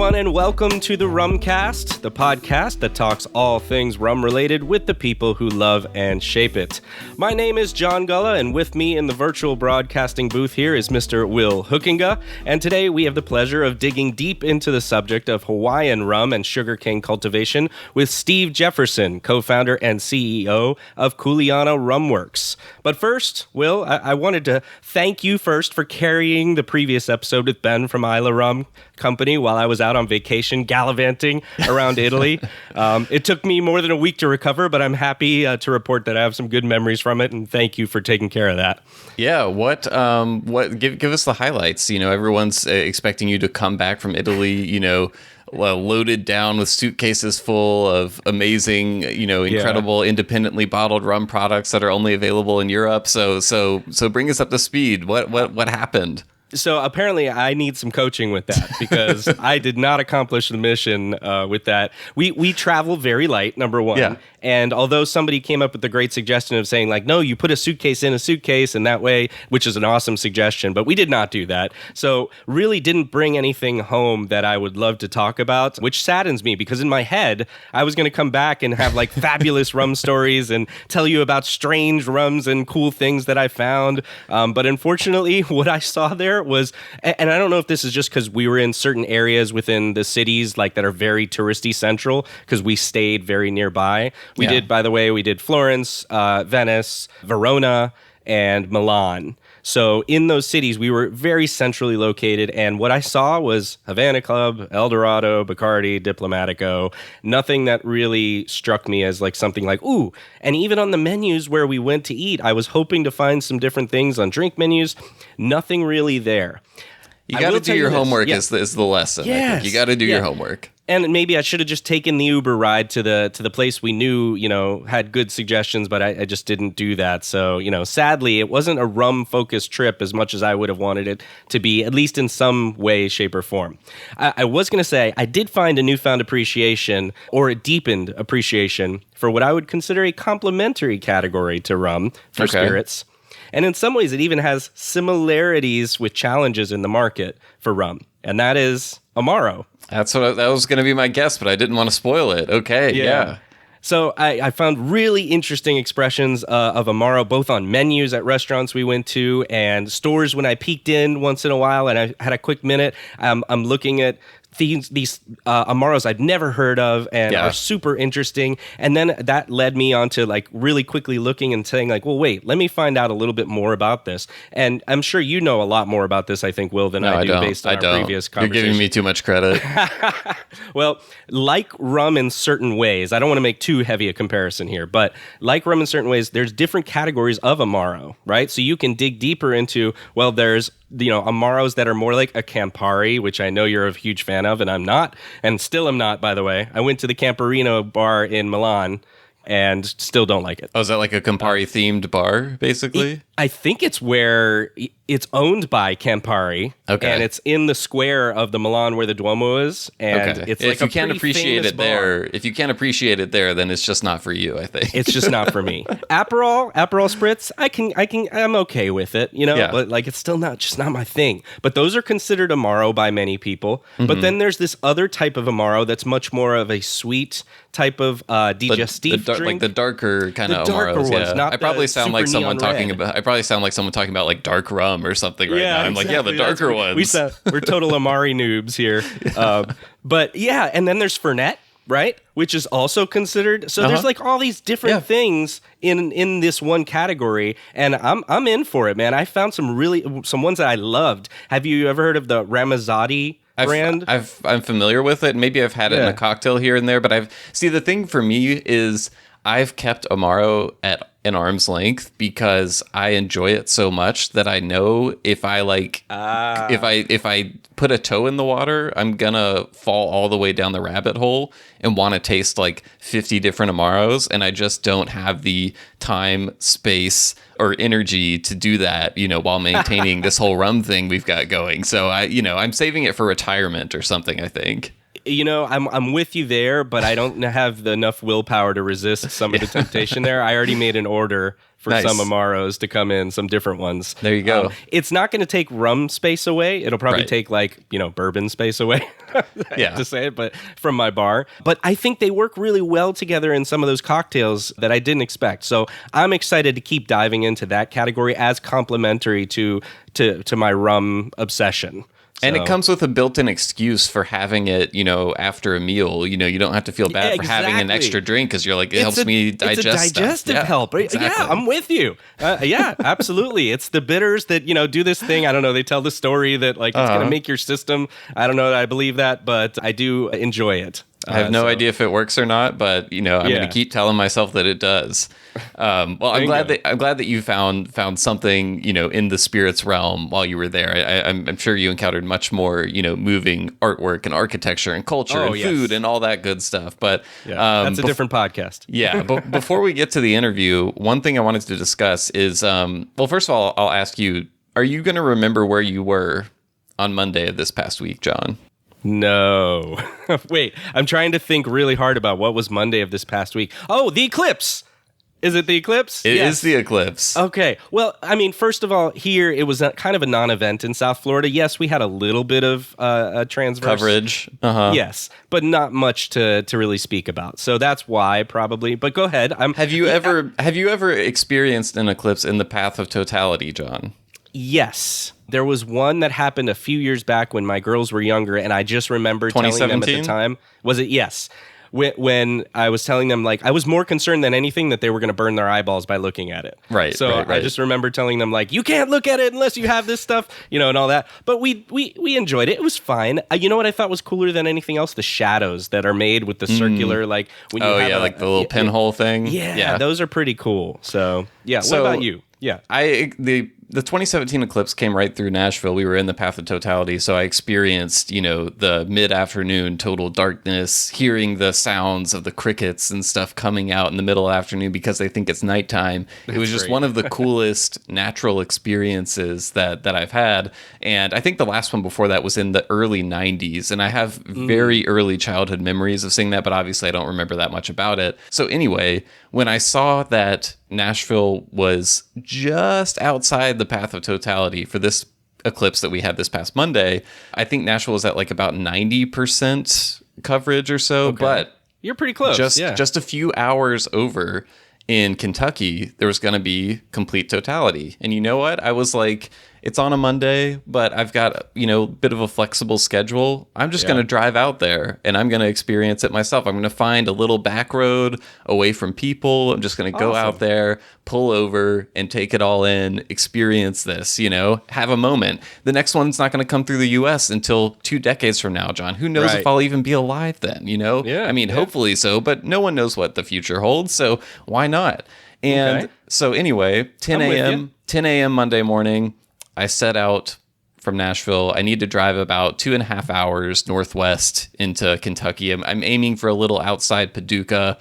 everyone, and welcome to the Rumcast, the podcast that talks all things rum related with the people who love and shape it. My name is John Gullah, and with me in the virtual broadcasting booth here is Mr. Will Hookinga, and today we have the pleasure of digging deep into the subject of Hawaiian rum and sugarcane cultivation with Steve Jefferson, co-founder and CEO of Kuleana Rum Works. But first, Will, I wanted to thank you first for carrying the previous episode with Ben from Isla Rum Company while I was out on vacation gallivanting around Italy. It took me more than a week to recover, but I'm happy to report that I have some good memories from it, and thank you for taking care of that. Yeah, give us the highlights. You know, everyone's expecting you to come back from Italy, loaded down with suitcases full of amazing, incredible independently bottled rum products that are only available in Europe. So bring us up to speed. What happened? So apparently I need some coaching with that because I did not accomplish the mission with that. We travel very light, number one. Yeah. And although somebody came up with the great suggestion of saying like, no, you put a suitcase in a suitcase and that way, which is an awesome suggestion, but we did not do that. So really didn't bring anything home that I would love to talk about, which saddens me because in my head, I was going to come back and have like fabulous rum stories and tell you about strange rums and cool things that I found. But unfortunately, what I saw there was, and I don't know if this is just because we were in certain areas within the cities like that are very touristy central because we stayed very nearby. We did Florence, Venice, Verona, and Milan. So in those cities, we were very centrally located, and what I saw was Havana Club, El Dorado, Bacardi, Diplomatico, nothing that really struck me as like something like, ooh, and even on the menus where we went to eat, I was hoping to find some different things on drink menus, nothing really there. You got to do your homework is the lesson. Yes. I think. You got to do your homework. And maybe I should have just taken the Uber ride to the place we knew, had good suggestions, but I just didn't do that. So, sadly, it wasn't a rum-focused trip as much as I would have wanted it to be, at least in some way, shape, or form. I was going to say, I did find a newfound appreciation, or a deepened appreciation, for what I would consider a complementary category to rum for spirits. And in some ways, it even has similarities with challenges in the market for rum, and that is Amaro. That was going to be my guess, but I didn't want to spoil it. Okay, yeah. So I found really interesting expressions of Amaro, both on menus at restaurants we went to and stores when I peeked in once in a while and I had a quick minute. I'm looking at these Amaros I'd never heard of and are super interesting. And then that led me on to like really quickly looking and saying like, well, wait, let me find out a little bit more about this. And I'm sure you know a lot more about this, I think, Will, than I do based on our previous conversation. You're giving me too much credit. Well, like rum in certain ways, I don't want to make too heavy a comparison here, but like rum in certain ways, there's different categories of Amaro, right? So you can dig deeper into, well, there's Amaros that are more like a Campari, which I know you're a huge fan of, and I'm not, and still am not, by the way. I went to the Camparino bar in Milan and still don't like it. Oh, is that like a Campari-themed bar, basically? I think it's where it's owned by Campari, and it's in the square of the Milan where the Duomo is, and it's like if you can't appreciate it there, then it's just not for you. I think it's just not for me. Aperol spritz, I'm okay with it, but like it's still not my thing. But those are considered Amaro by many people. Mm-hmm. But then there's this other type of Amaro that's much more of a sweet type of digestive drink, like the darker kind of Amaros. Ones, not I probably sound like someone talking about like dark rum or something right now. I'm exactly. The darker ones. We're total Amari noobs here. But yeah, and then there's Fernet, right? Which is also considered. So there's like all these different things in this one category, and I'm in for it, man. I found some ones that I loved. Have you ever heard of the Ramazzotti brand? I'm familiar with it. Maybe I've had it in a cocktail here and there, but the thing for me is I've kept Amaro at an arm's length because I enjoy it so much that I know if I if I put a toe in the water, I'm gonna fall all the way down the rabbit hole and want to taste like 50 different Amaros, and I just don't have the time, space, or energy to do that, while maintaining this whole rum thing we've got going. So I'm saving it for retirement or something, I think. I'm with you there, but I don't have enough willpower to resist some of the temptation there. I already made an order for some Amaros to come in, some different ones. There you go. It's not going to take rum space away. It'll probably take bourbon space away. I hate to say it, but from my bar. But I think they work really well together in some of those cocktails that I didn't expect. So I'm excited to keep diving into that category as complementary to my rum obsession. And it comes with a built-in excuse for having it, after a meal. You don't have to feel bad for having an extra drink because you're like, it helps me digest It's a digestive help. Exactly. Yeah, I'm with you. Yeah, absolutely. It's the bitters that, do this thing. I don't know. They tell the story that it's going to make your system. I don't know that I believe that, but I do enjoy it. I have no idea if it works or not, but I'm going to keep telling myself that it does. I'm glad that you found something in the spirits realm while you were there. I'm sure you encountered much more moving artwork and architecture and culture and food and all that good stuff. But that's a different podcast. Yeah, but before we get to the interview, one thing I wanted to discuss is first of all, I'll ask you: are you going to remember where you were on Monday of this past week, John? No. Wait, I'm trying to think really hard about what was Monday of this past week. Oh, the eclipse. Is it the eclipse? It is the eclipse. Okay. Well, first of all, here it was kind of a non-event in South Florida. Yes, we had a little bit of transverse coverage. Yes, but not much to really speak about. So that's why probably. But go ahead. Have you ever experienced an eclipse in the path of totality, John? Yes. There was one that happened a few years back when my girls were younger, and I just remember telling them at the time. Was it? Yes. When I was telling them, I was more concerned than anything that they were going to burn their eyeballs by looking at it. Right. So right. I just remember telling them, you can't look at it unless you have this stuff, and all that. But we enjoyed it. It was fine. You know what I thought was cooler than anything else? The shadows that are made with the circular, when you have the little pinhole thing. Yeah, those are pretty cool. So, yeah. So, what about you? Yeah. The 2017 eclipse came right through Nashville. We were in the path of totality, so I experienced, the mid-afternoon total darkness, hearing the sounds of the crickets and stuff coming out in the middle of the afternoon because they think it's nighttime. It was just one of the coolest natural experiences that I've had. And I think the last one before that was in the early 90s, and I have very early childhood memories of seeing that, but obviously I don't remember that much about it. So anyway, when I saw that Nashville was just outside the path of totality for this eclipse that we had this past Monday, I think Nashville was at about 90% coverage or so. Okay. But you're pretty close. Just a few hours over in Kentucky, there was going to be complete totality. And you know what? I was like, it's on a Monday, but I've got, a bit of a flexible schedule. I'm just going to drive out there and I'm going to experience it myself. I'm going to find a little back road away from people. I'm just going to go out there, pull over and take it all in, experience this, have a moment. The next one's not going to come through the US until 2 decades from now, John. Who knows if I'll even be alive then, Yeah. Hopefully so, but no one knows what the future holds. So why not? And so anyway, 10 a.m. Monday morning, I set out from Nashville. I need to drive about 2.5 hours northwest into Kentucky. I'm aiming for a little outside Paducah.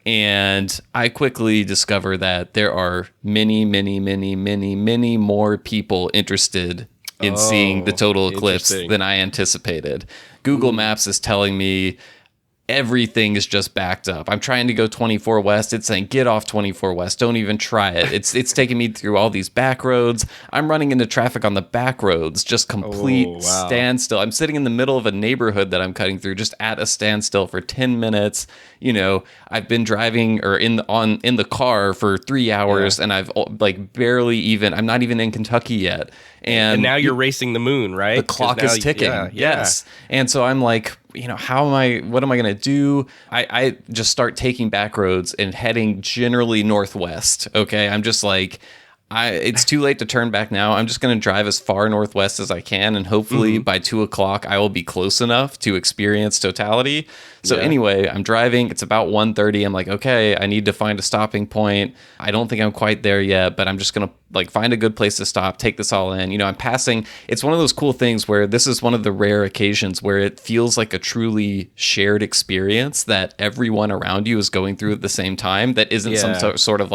And I quickly discover that there are many, many, many, many, many more people interested in seeing the total eclipse than I anticipated. Google Maps is telling me everything is just backed up. I'm trying to go 24 West. It's saying, get off 24 West. Don't even try it. It's taking me through all these back roads. I'm running into traffic on the back roads, just complete standstill. I'm sitting in the middle of a neighborhood that I'm cutting through, just at a standstill for 10 minutes. I've been driving in the car for 3 hours and I've I'm not even in Kentucky yet. And now you're racing the moon, right? The clock is ticking. Yes. And so I'm like, what am I going to do? I just start taking back roads and heading generally northwest. Okay. I'm just like, it's too late to turn back now. I'm just going to drive as far northwest as I can. And hopefully by 2:00, I will be close enough to experience totality. So anyway, I'm driving. It's about 1:30. I'm like, okay, I need to find a stopping point. I don't think I'm quite there yet, but I'm just going to find a good place to stop, take this all in. I'm passing. It's one of those cool things where this is one of the rare occasions where it feels like a truly shared experience that everyone around you is going through at the same time. That isn't some sort of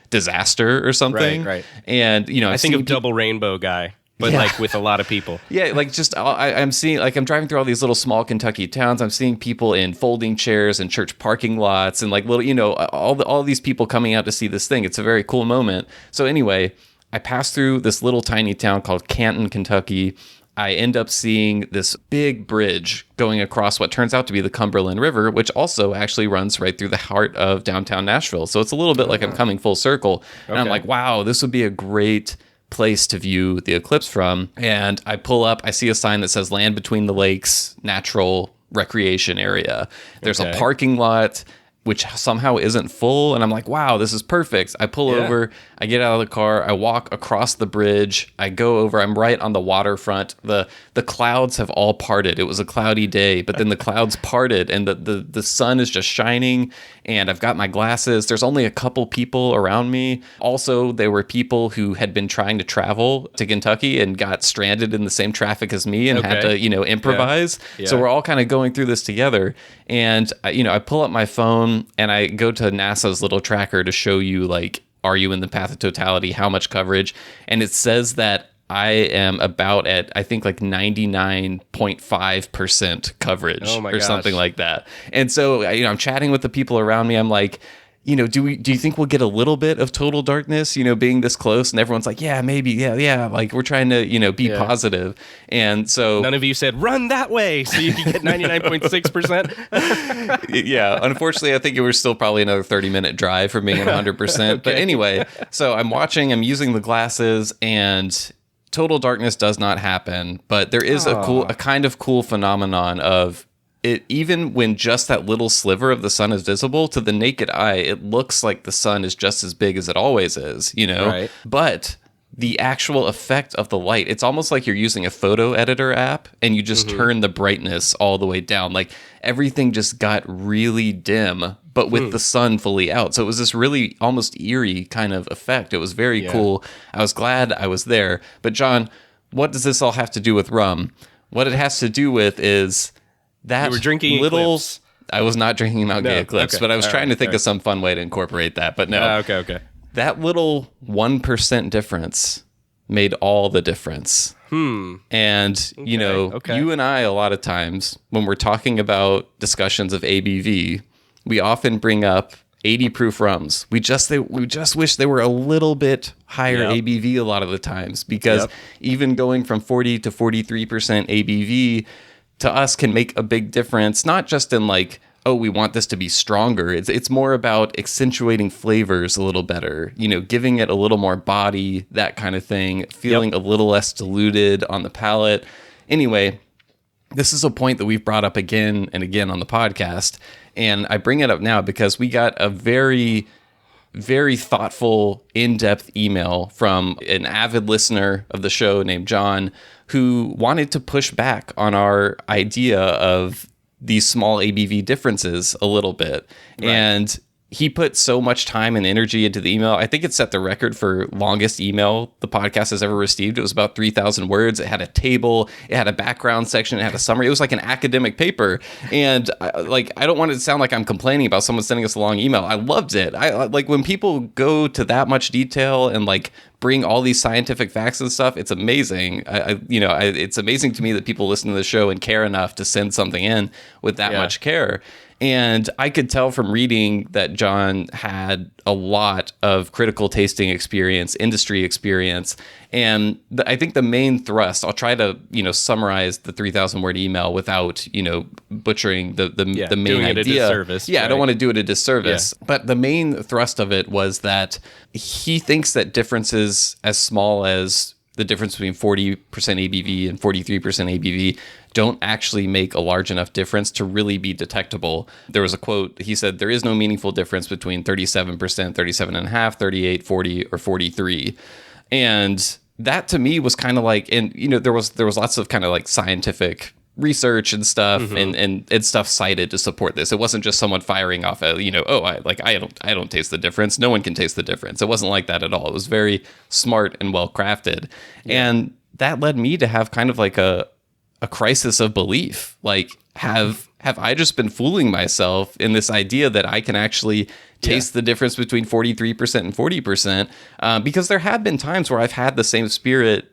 disaster or something. Right. And I think of Double Rainbow Guy. but like with a lot of people. Yeah, like just I'm seeing, like, I'm driving through all these little small Kentucky towns. I'm seeing people in folding chairs and church parking lots and like little, all these people coming out to see this thing. It's a very cool moment. So anyway, I pass through this little tiny town called Canton, Kentucky. I end up seeing this big bridge going across what turns out to be the Cumberland River, which also actually runs right through the heart of downtown Nashville. So it's a little bit like I'm coming full circle. And I'm like, wow, this would be a great place to view the eclipse from. And I pull up, I see a sign that says Land Between the Lakes Natural Recreation Area. There's a parking lot which somehow isn't full, and I'm like, wow, this is perfect. I pull over, I get out of the car, I walk across the bridge, I go over, I'm right on the waterfront. The clouds have all parted. It was a cloudy day, but then the clouds parted and the sun is just shining, and I've got my glasses. There's only a couple people around me. Also, there were people who had been trying to travel to Kentucky and got stranded in the same traffic as me and had to, improvise. Yeah. So we're all kind of going through this together. And, I pull up my phone and I go to NASA's little tracker to show you, like, are you in the path of totality? How much coverage? And it says that I am about at, I think, like 99.5% coverage or something like that. And so, I'm chatting with the people around me. I'm like, do you think we'll get a little bit of total darkness, being this close? And everyone's like, yeah, maybe. Yeah. Like, we're trying to, be positive. And so none of you said run that way so you can get 99.6%. Yeah. Unfortunately, I think it was still probably another 30-minute drive from being at 100%. Okay. But anyway, so I'm using the glasses, and total darkness does not happen. But there is a kind of cool phenomenon of it, even when just that little sliver of the sun is visible, to the naked eye, it looks like the sun is just as big as it always is, Right. But the actual effect of the light, it's almost like you're using a photo editor app and you just turn the brightness all the way down. Like, everything just got really dim, but with the sun fully out. So it was this really almost eerie kind of effect. It was very cool. I was glad I was there. But John, what does this all have to do with rum? What it has to do with is that you were drinking Eclipse. I was not drinking Mount Gay Eclipse, but I was trying to think of some fun way to incorporate that. But no. Okay. That little 1% difference made all the difference. And, you and I, a lot of times, when we're talking about discussions of ABV, we often bring up 80 proof rums. We just wish they were a little bit higher ABV a lot of the times, because even going from 40 to 43% ABV to us can make a big difference, not just in like, oh, we want this to be stronger. It's more about accentuating flavors a little better, giving it a little more body, that kind of thing, feeling a little less diluted on the palate. Anyway, this is a point that we've brought up again and again on the podcast, and I bring it up now because we got a very, very thoughtful, in-depth email from an avid listener of the show named John, who wanted to push back on our idea of these small ABV differences a little bit. Right. And he put so much time and energy into the email. I think it set the record for longest email the podcast has ever received. It was about 3,000 words. It had a table. It had a background section. It had a summary. It was like an academic paper. And I don't want it to sound like I'm complaining about someone sending us a long email. I loved it. I like when people go to that much detail and like bring all these scientific facts and stuff. It's amazing. It's amazing to me that people listen to the show and care enough to send something in with that much care. And I could tell from reading that John had a lot of critical tasting experience, industry experience. And I think the main thrust, I'll try to, summarize the 3,000 word email without, butchering the main idea. A disservice, I don't want to do it a disservice. Yeah. But the main thrust of it was that he thinks that differences as small as the difference between 40% ABV and 43% ABV don't actually make a large enough difference to really be detectable. There was a quote, he said, there is no meaningful difference between 37%, 37.5%, 38, 40, or 43. And that to me was kind of like, and there was lots of kind of like scientific research and stuff and stuff cited to support this. It wasn't just someone firing off I don't taste the difference. No one can taste the difference. It wasn't like that at all. It was very smart and well crafted. Yeah. And that led me to have kind of like a crisis of belief. Like, have I just been fooling myself in this idea that I can actually taste the difference between 43% and 40%? Because there have been times where I've had the same spirit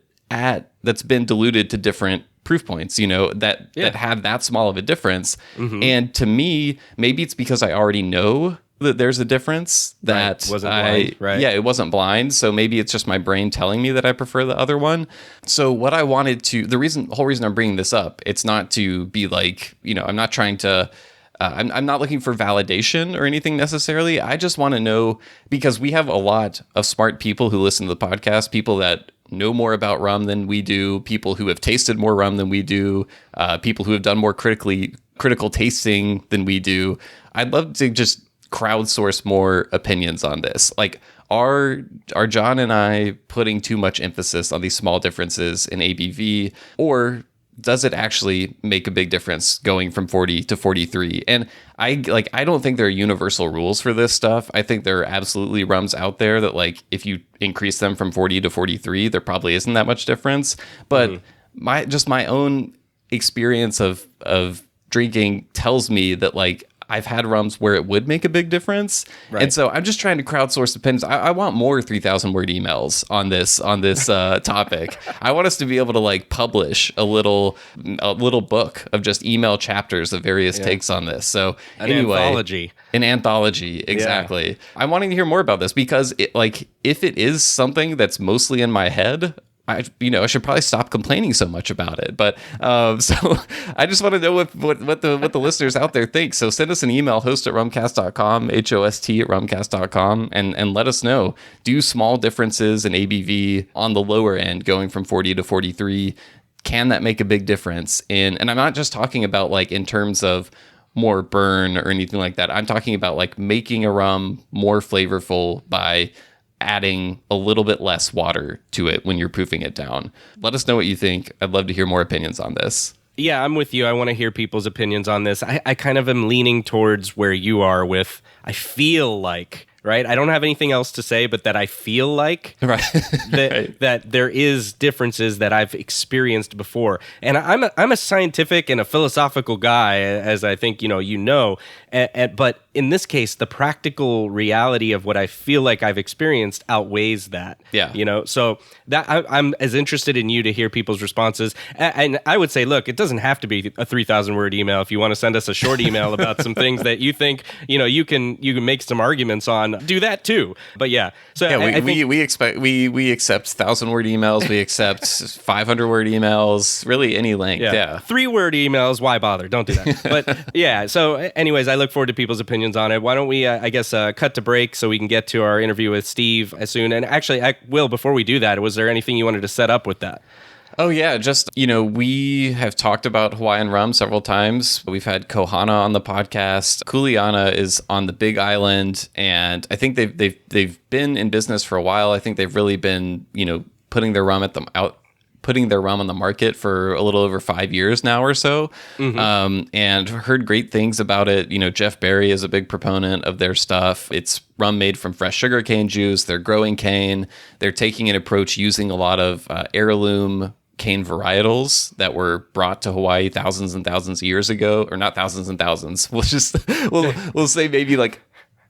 that's been diluted to different proof points, that have that small of a difference. And to me, maybe it's because I already know that there's a difference that wasn't blind, right? Yeah, it wasn't blind. So maybe it's just my brain telling me that I prefer the other one. So what I wanted to, whole reason I'm bringing this up, it's not to be like, I'm not trying to, I'm not looking for validation or anything necessarily. I just want to know, because we have a lot of smart people who listen to the podcast, people that know more about rum than we do, people who have tasted more rum than we do, people who have done more critical tasting than we do. I'd love to just crowdsource more opinions on this. Like, are John and I putting too much emphasis on these small differences in ABV, or does it actually make a big difference going from 40 to 43? And I don't think there are universal rules for this stuff. I think there are absolutely rums out there that, like, if you increase them from 40 to 43, there probably isn't that much difference. But my own experience of drinking tells me that, like, I've had rums where it would make a big difference. Right. And so I'm just trying to crowdsource opinions. I want more 3,000 word emails on this topic. I want us to be able to, like, publish a little book of just email chapters of various takes on this. So an anthology, exactly. Yeah. I'm wanting to hear more about this because if it is something that's mostly in my head, I should probably stop complaining so much about it. But so I just want to know what the listeners out there think. So send us an email, host@rumcast.com, host@rumcast.com, and let us know. Do small differences in ABV on the lower end, going from 40 to 43, can that make a big difference? And I'm not just talking about, like, in terms of more burn or anything like that. I'm talking about, like, making a rum more flavorful by adding a little bit less water to it when you're proofing it down. Let us know what you think. I'd love to hear more opinions on this. Yeah, I'm with you. I want to hear people's opinions on this. I kind of am leaning towards where you are with, I feel like, right? I don't have anything else to say, but that I feel like that there is differences that I've experienced before. And I'm a scientific and a philosophical guy, as I think but in this case, the practical reality of what I feel like I've experienced outweighs that. Yeah. So that I'm as interested in you to hear people's responses. And I would say, look, it doesn't have to be a 3,000 word email. If you want to send us a short email about some things that you think, you can make some arguments on, do that too. But yeah. So yeah, we accept 1,000 word emails. We accept 500 word emails, really any length. Yeah. 3-word emails. Why bother? Don't do that. But yeah. So anyways, I look forward to people's opinions on it. Why don't we, cut to break so we can get to our interview with Steve soon. And actually, before we do that, was there anything you wanted to set up with that? Oh, yeah. Just, we have talked about Hawaiian rum several times. We've had Ko Hana on the podcast. Kuleana is on the Big Island, and I think they've been in business for a while. I think they've really been, putting their rum on the market for a little over 5 years now or so. And heard great things about it. Jeff Berry is a big proponent of their stuff. It's rum made from fresh sugarcane juice. They're growing cane. They're taking an approach using a lot of heirloom cane varietals that were brought to Hawaii thousands and thousands of years ago, or not thousands and thousands. We'll say maybe like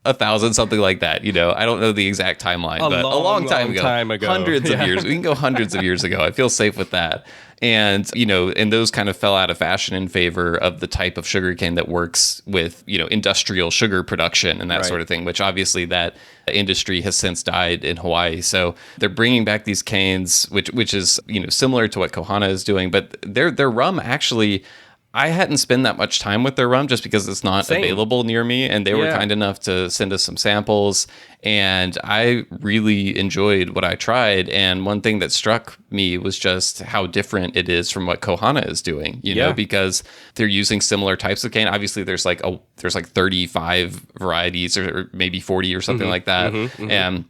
1,000, something like that. I don't know the exact timeline, but a long time ago. Hundreds of years. We can go hundreds of years ago. I feel safe with that. And, and those kind of fell out of fashion in favor of the type of sugarcane that works with, industrial sugar production and that sort of thing, which obviously that industry has since died in Hawaii. So they're bringing back these canes, which is, similar to what Ko Hana is doing, but their rum actually, I hadn't spent that much time with their rum just because it's not available near me, and they were kind enough to send us some samples, and I really enjoyed what I tried. And one thing that struck me was just how different it is from what Ko Hana is doing, because they're using similar types of cane. Obviously, there's like 35 varieties or maybe 40 or something like that. And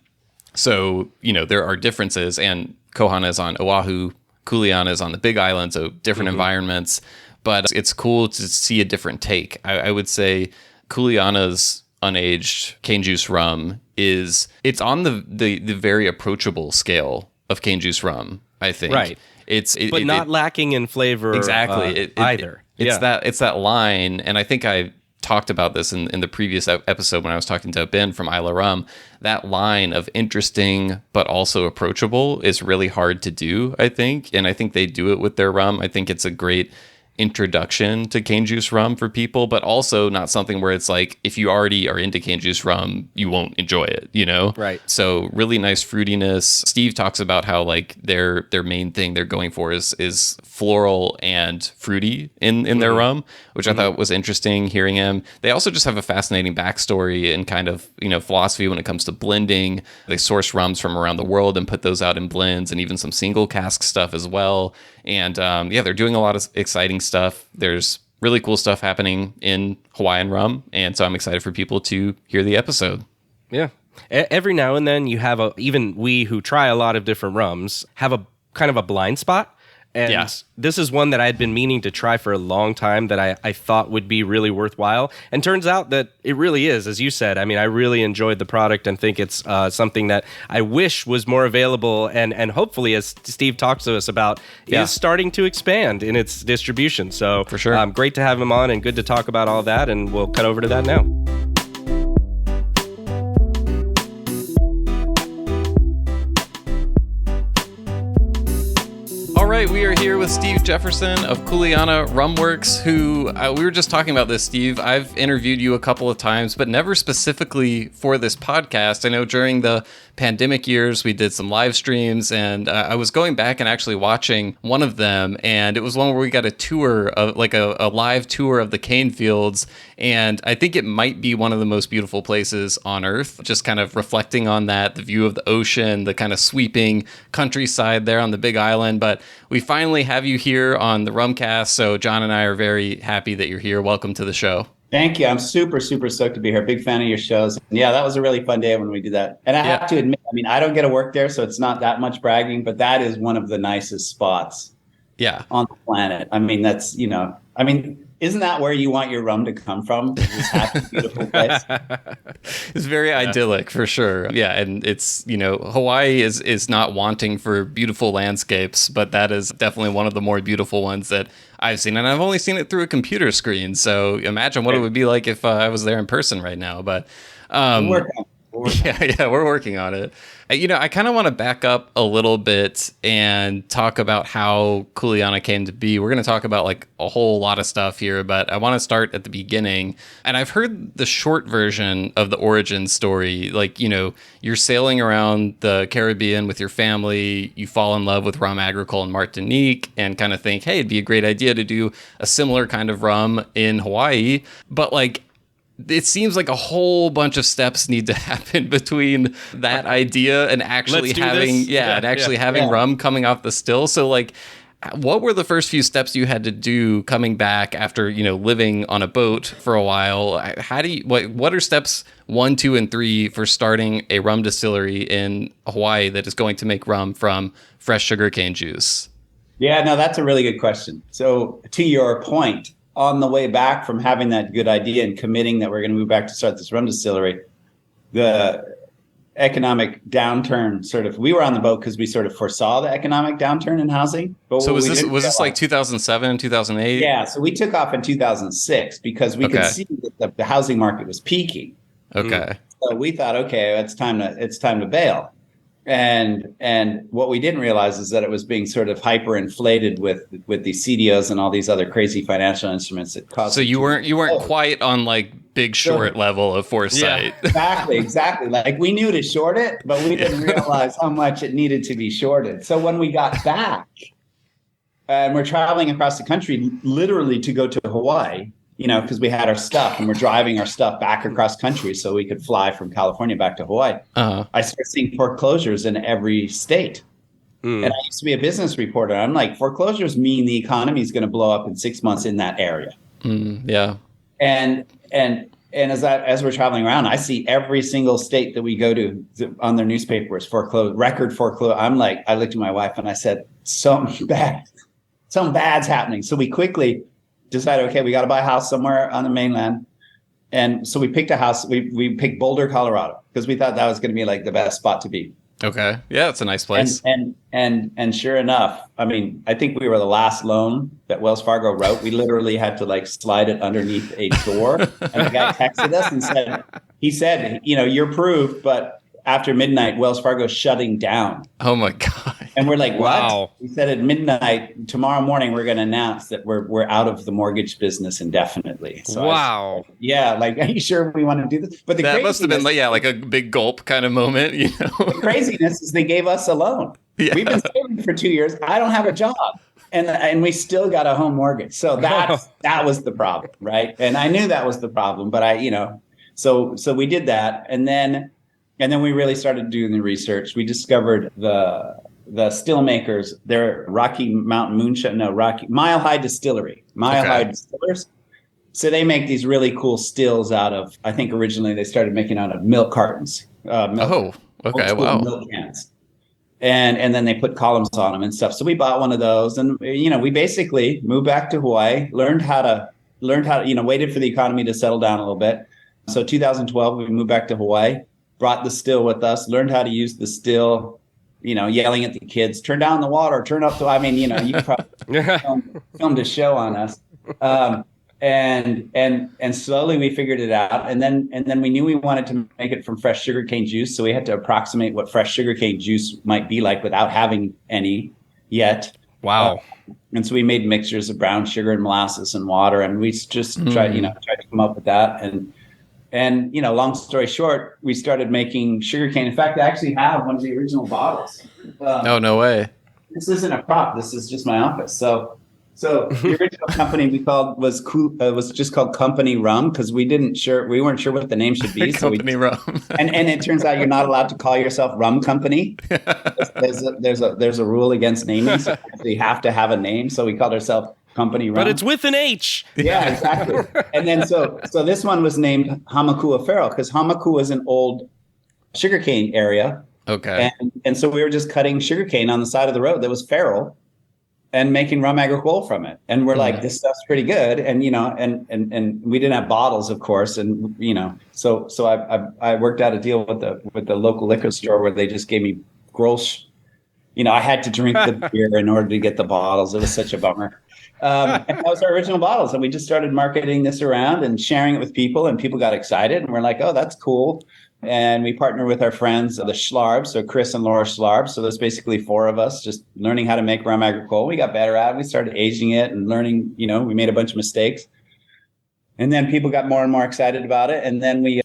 so, there are differences, and Ko Hana is on Oahu, Kuleana is on the Big Island, so different environments. But it's cool to see a different take. I would say Kuleana's unaged cane juice rum it's on the very approachable scale of cane juice rum, I think. Right. But not lacking in flavor. Exactly. Either. It's that line, and I think I talked about this in the previous episode when I was talking to Ben from Isla Rum. That line of interesting but also approachable is really hard to do, I think. And I think they do it with their rum. I think it's a great introduction to cane juice rum for people, but also not something where it's like, if you already are into cane juice rum, you won't enjoy it, you know? Right. So really nice fruitiness. Steve talks about how like their main thing they're going for is floral and fruity in their rum, which I thought was interesting hearing him. They also just have a fascinating backstory and kind of, you know, philosophy when it comes to blending. They source rums from around the world and put those out in blends and even some single cask stuff as well. And they're doing a lot of exciting stuff. There's really cool stuff happening in Hawaiian rum. And so I'm excited for people to hear the episode. Yeah. Every now and then you have even we who try a lot of different rums have a kind of a blind spot. And this is one that I had been meaning to try for a long time that I thought would be really worthwhile. And turns out that it really is, as you said. I mean, I really enjoyed the product and think it's something that I wish was more available. And hopefully, as Steve talks to us about, is starting to expand in its distribution. So for sure, great to have him on and good to talk about all that. And we'll cut over to that now. All right, we are here with Steve Jefferson of Kuleana Rum Works, who we were just talking about this, Steve. I've interviewed you a couple of times, but never specifically for this podcast. I know during the pandemic years, we did some live streams, and I was going back and actually watching one of them, and it was one where we got a tour of like a live tour of the cane fields, and I think it might be one of the most beautiful places on earth, just kind of reflecting on that, the view of the ocean, the kind of sweeping countryside there on the Big Island. But we finally have you here on the Rumcast, so John and I are very happy that you're here. Welcome to the show. Thank you. I'm super, super stoked to be here. Big fan of your shows. And yeah, that was a really fun day when we did that. And I have to admit, I mean, I don't get to work there, so it's not that much bragging, but that is one of the nicest spots on the planet. I mean, that's, you know, I mean, isn't that where you want your rum to come from? This happy, beautiful place. It's very idyllic for sure. Yeah. And it's, you know, Hawaii is not wanting for beautiful landscapes, but that is definitely one of the more beautiful ones that I've seen. And I've only seen it through a computer screen. So imagine what it would be like if I was there in person right now. But we're working on it. You know, I kind of want to back up a little bit and talk about how Kuleana came to be. We're going to talk about like a whole lot of stuff here, but I want to start at the beginning. And I've heard the short version of the origin story. Like, you know, you're sailing around the Caribbean with your family, you fall in love with rum agricole in Martinique and kind of think, hey, it'd be a great idea to do a similar kind of rum in Hawaii. But like, it seems like a whole bunch of steps need to happen between that idea and actually having rum coming off the still. So like, what were the first few steps you had to do coming back after, you know, living on a boat for a while? How do you, what are steps 1, 2, and 3 for starting a rum distillery in Hawaii that is going to make rum from fresh sugarcane juice? Yeah, no, that's a really good question. So to your point, on the way back from having that good idea and committing that we're going to move back to start this rum distillery, the economic downturn we were on the boat because we sort of foresaw the economic downturn in housing. But so was this like 2007, 2008? Yeah. So we took off in 2006 because we could see that the housing market was peaking. Okay. So we thought, okay, it's time to bail. And what we didn't realize is that it was being sort of hyperinflated with these CDOs and all these other crazy financial instruments that caused. So you weren't quite on like Big Short level of foresight. Yeah, exactly. Like we knew to short it, but we didn't realize how much it needed to be shorted. So when we got back and we're traveling across the country, literally to go to Hawaii, you know, because we had our stuff and we're driving our stuff back across country so we could fly from California back to Hawaii. I started seeing foreclosures in every state. And I used to be a business reporter. I'm like, foreclosures mean the economy is going to blow up in 6 months in that area. Yeah. And as we're traveling around, I see every single state that we go to on their newspapers, record foreclosure. I'm like, I looked at my wife and I said, something bad's happening. So we quickly decided, okay, we got to buy a house somewhere on the mainland. And so we picked a house. We picked Boulder, Colorado, because we thought that was going to be like the best spot to be. Okay. Yeah, it's a nice place. And sure enough, I mean, I think we were the last loan that Wells Fargo wrote. We literally had to like slide it underneath a door. And the guy texted us and said, you're approved, but after midnight, Wells Fargo's shutting down. Oh my God. And we're like, what? Wow. He said at midnight, tomorrow morning, we're going to announce that we're out of the mortgage business indefinitely. So wow. Said, yeah. Like, are you sure we want to do this? But that must have been like a big gulp kind of moment, The craziness is they gave us a loan. Yeah. We've been saving for 2 years. I don't have a job. And we still got a home mortgage. So that was the problem. Right. And I knew that was the problem, but so we did that. And then we really started doing the research. We discovered the still makers, they're Mile High Distillery, High Distillers. So they make these really cool stills out of, I think originally they started making out of milk cartons. Wow. Milk cans. And then they put columns on them and stuff. So we bought one of those and, we basically moved back to Hawaii, learned how to, waited for the economy to settle down a little bit. So 2012, we moved back to Hawaii, brought the still with us, learned how to use the still, yelling at the kids, turn down the water, turn up the, you probably filmed a show on us. And slowly we figured it out. And then we knew we wanted to make it from fresh sugarcane juice. So we had to approximate what fresh sugarcane juice might be like without having any yet. Wow. And so we made mixtures of brown sugar and molasses and water. And we just tried to come up with that. And long story short, we started making sugarcane. In fact, I actually have one of the original bottles. Oh, no way. This isn't a prop. This is just my office. So the original company was just called Company Rum because we weren't sure what the name should be. Company Rum. and it turns out you're not allowed to call yourself Rum Company. There's a rule against naming, so you have to have a name. So we called ourselves Company Rum. But it's with an H. Yeah, exactly. And then so this one was named Hamakua Feral because Hamakua is an old sugarcane area. Okay. And so we were just cutting sugarcane on the side of the road that was feral and making rum agricole from it. And we're like, this stuff's pretty good. And, and we didn't have bottles, of course. And, so I worked out a deal with the local liquor store where they just gave me Grolsch. I had to drink the beer in order to get the bottles. It was such a bummer. And that was our original bottles. And we just started marketing this around and sharing it with people. And people got excited. And we're like, oh, that's cool. And we partnered with our friends, the Schlarbs, so Chris and Laura Schlarb. So there's basically 4 of us just learning how to make rum agricole. We got better at it. We started aging it and learning, we made a bunch of mistakes. And then people got more and more excited about it. And then we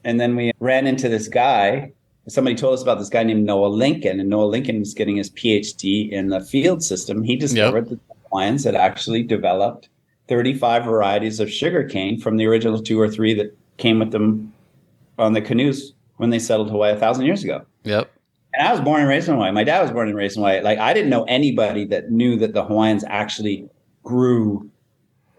ran into this guy. Somebody told us about this guy named Noah Lincoln. And Noah Lincoln was getting his PhD in the field system. He discovered that the Hawaiians had actually developed 35 varieties of sugarcane from the original 2 or 3 that came with them on the canoes when they settled Hawaii 1,000 years ago. Yep. And I was born and raised in Hawaii. My dad was born and raised in Hawaii. Like, I didn't know anybody that knew that the Hawaiians actually grew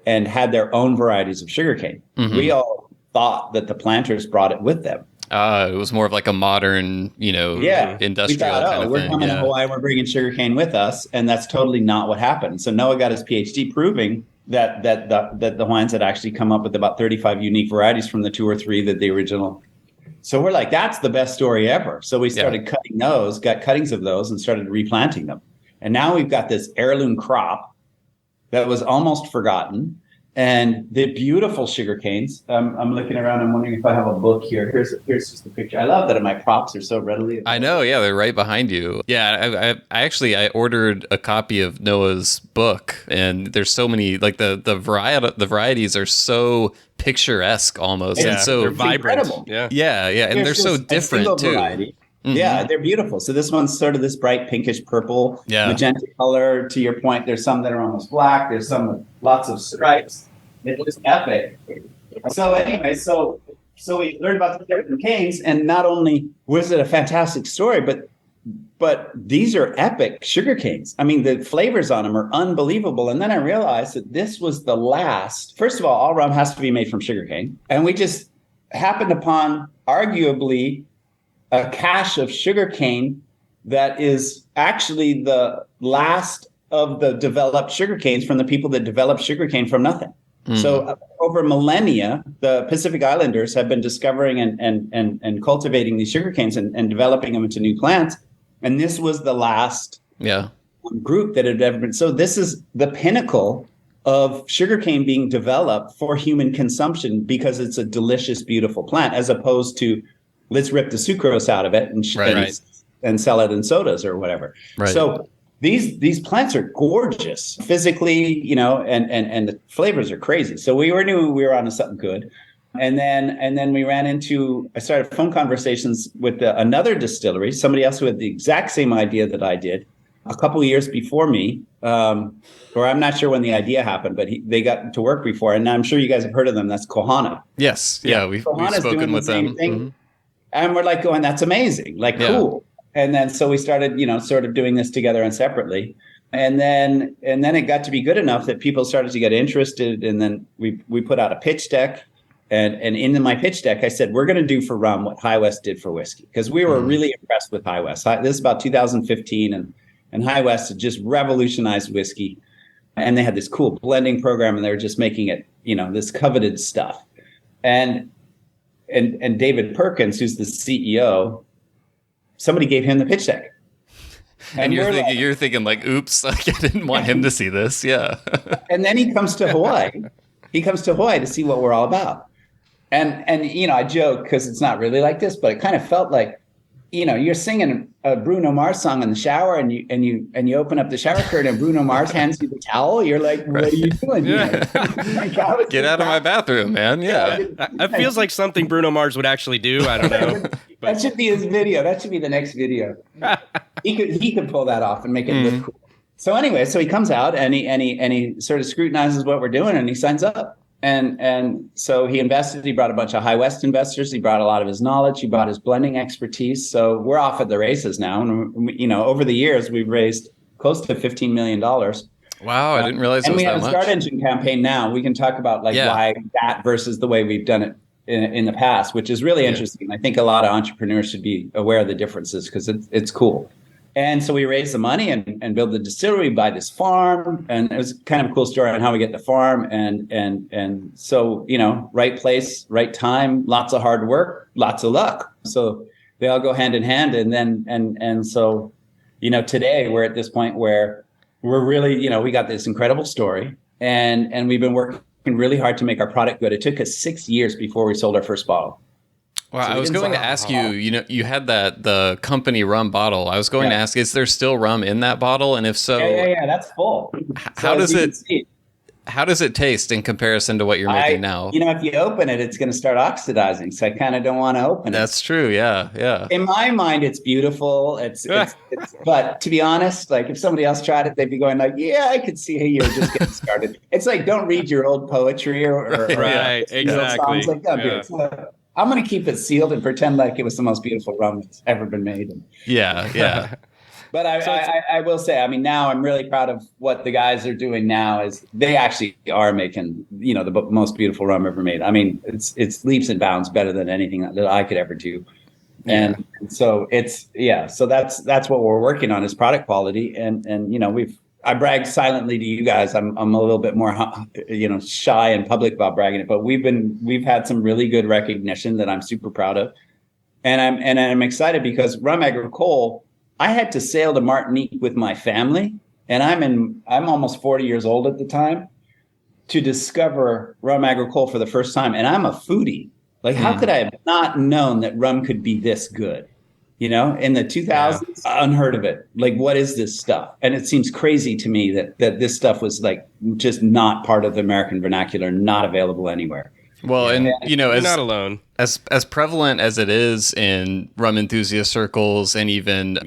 and had their own varieties of sugarcane. Mm-hmm. We all thought that the planters brought it with them. It was more of like a modern, industrial kind of we're thing. Coming to Hawaii, we're bringing sugarcane with us. And that's totally not what happened. So Noah got his PhD proving that the Hawaiians had actually come up with about 35 unique varieties from the 2 or 3 that the original. So we're like, that's the best story ever. So we started cutting those, got cuttings of those and started replanting them. And now we've got this heirloom crop that was almost forgotten. And the beautiful sugar canes. I'm looking around. I'm wondering if I have a book here. Here's just the picture. I love that my props are so readily available. I know. Yeah, they're right behind you. Yeah, I ordered a copy of Noah's book, and there's so many like the varieties are so picturesque almost, and so they're vibrant. Incredible. Yeah, and they're so different too. Mm-hmm. Yeah, they're beautiful. So this one's sort of this bright pinkish purple, magenta color. To your point, there's some that are almost black. There's some with lots of stripes. It's just epic. So anyway, so we learned about the different canes, and not only was it a fantastic story, but these are epic sugar canes. I mean, the flavors on them are unbelievable. And then I realized that this was the last. First of all rum has to be made from sugarcane, and we just happened upon arguably a cache of sugarcane that is actually the last of the developed sugarcanes from the people that developed sugarcane from nothing. Mm. So over millennia, the Pacific Islanders have been discovering and cultivating these sugarcanes and developing them into new plants. And this was the last group that had ever been. So this is the pinnacle of sugarcane being developed for human consumption because it's a delicious, beautiful plant, as opposed to let's rip the sucrose out of it and sell it in sodas or whatever. Right. So these plants are gorgeous physically, and the flavors are crazy. So we knew we were onto something good. And then we ran into, I started phone conversations with another distillery, somebody else who had the exact same idea that I did a couple of years before me, or I'm not sure when the idea happened, but they got to work before. And I'm sure you guys have heard of them. That's Ko Hana. Yes. Yeah. We've spoken with them. Mm-hmm. And we're like going, that's amazing. Like, cool. And then, so we started, sort of doing this together and separately. And then it got to be good enough that people started to get interested. And then we put out a pitch deck. And in my pitch deck, I said, we're going to do for rum what High West did for whiskey, because we were really impressed with High West. This is about 2015, and High West had just revolutionized whiskey. And they had this cool blending program, and they were just making it, this coveted stuff. And David Perkins, who's the CEO, somebody gave him the pitch deck. And you're thinking like, oops, like, I didn't want him to see this. Yeah. And then he comes to Hawaii. He comes to Hawaii to see what we're all about. And I joke because it's not really like this, but it kind of felt like, you're singing a Bruno Mars song in the shower, and you open up the shower curtain, and Bruno Mars hands you the towel. You're like, what are you doing? Yeah. Get out of my bathroom, man. Yeah. It feels like something Bruno Mars would actually do. I don't know. That should be his video. That should be the next video. He could pull that off and make it look cool. So anyway, so he comes out and he sort of scrutinizes what we're doing, and he signs up. And so he invested. He brought a bunch of High West investors. He brought a lot of his knowledge. He brought his blending expertise. So we're off at the races now. And over the years, we've raised close to $15 million. Wow, I didn't realize it was that much. And we have a start engine campaign now. We can talk about why that versus the way we've done it in the past, which is really interesting. I think a lot of entrepreneurs should be aware of the differences because it's cool. And so we raised the money and build the distillery, buy this farm. And it was kind of a cool story on how we get the farm. And so, right place, right time, lots of hard work, lots of luck. So they all go hand in hand. And then, and so, today we're at this point where we're really, we got this incredible story and we've been working really hard to make our product good. It took us 6 years before we sold our first bottle. Well, I was going to ask you, you had the company rum bottle. I was going to ask, is there still rum in that bottle? And if so, yeah, that's full. How does it taste in comparison to what you're making now? If you open it, it's going to start oxidizing. So I kind of don't want to open it. That's true. Yeah. In my mind, it's beautiful. It's but to be honest, like if somebody else tried it, they'd be going like, yeah, I could see how you're just getting started. It's like, don't read your old poetry or right. Exactly. Songs like that. I'm going to keep it sealed and pretend like it was the most beautiful rum that's ever been made. Yeah. But I will say, now I'm really proud of what the guys are doing now is they actually are making, the most beautiful rum ever made. It's leaps and bounds better than anything that I could ever do. And so so that's what we're working on is product quality. And I brag silently to you guys. I'm a little bit more, shy and public about bragging it, but we've had some really good recognition that I'm super proud of. And I'm excited because rum agricole, I had to sail to Martinique with my family, and I'm almost 40 years old at the time, to discover rum agricole for the first time. And I'm a foodie. Like, how could I have not known that rum could be this good? In the 2000s, unheard of it. Like, what is this stuff? And it seems crazy to me that this stuff was like just not part of the American vernacular, not available anywhere. Well, and you're not alone. As prevalent as it is in rum enthusiast circles and even,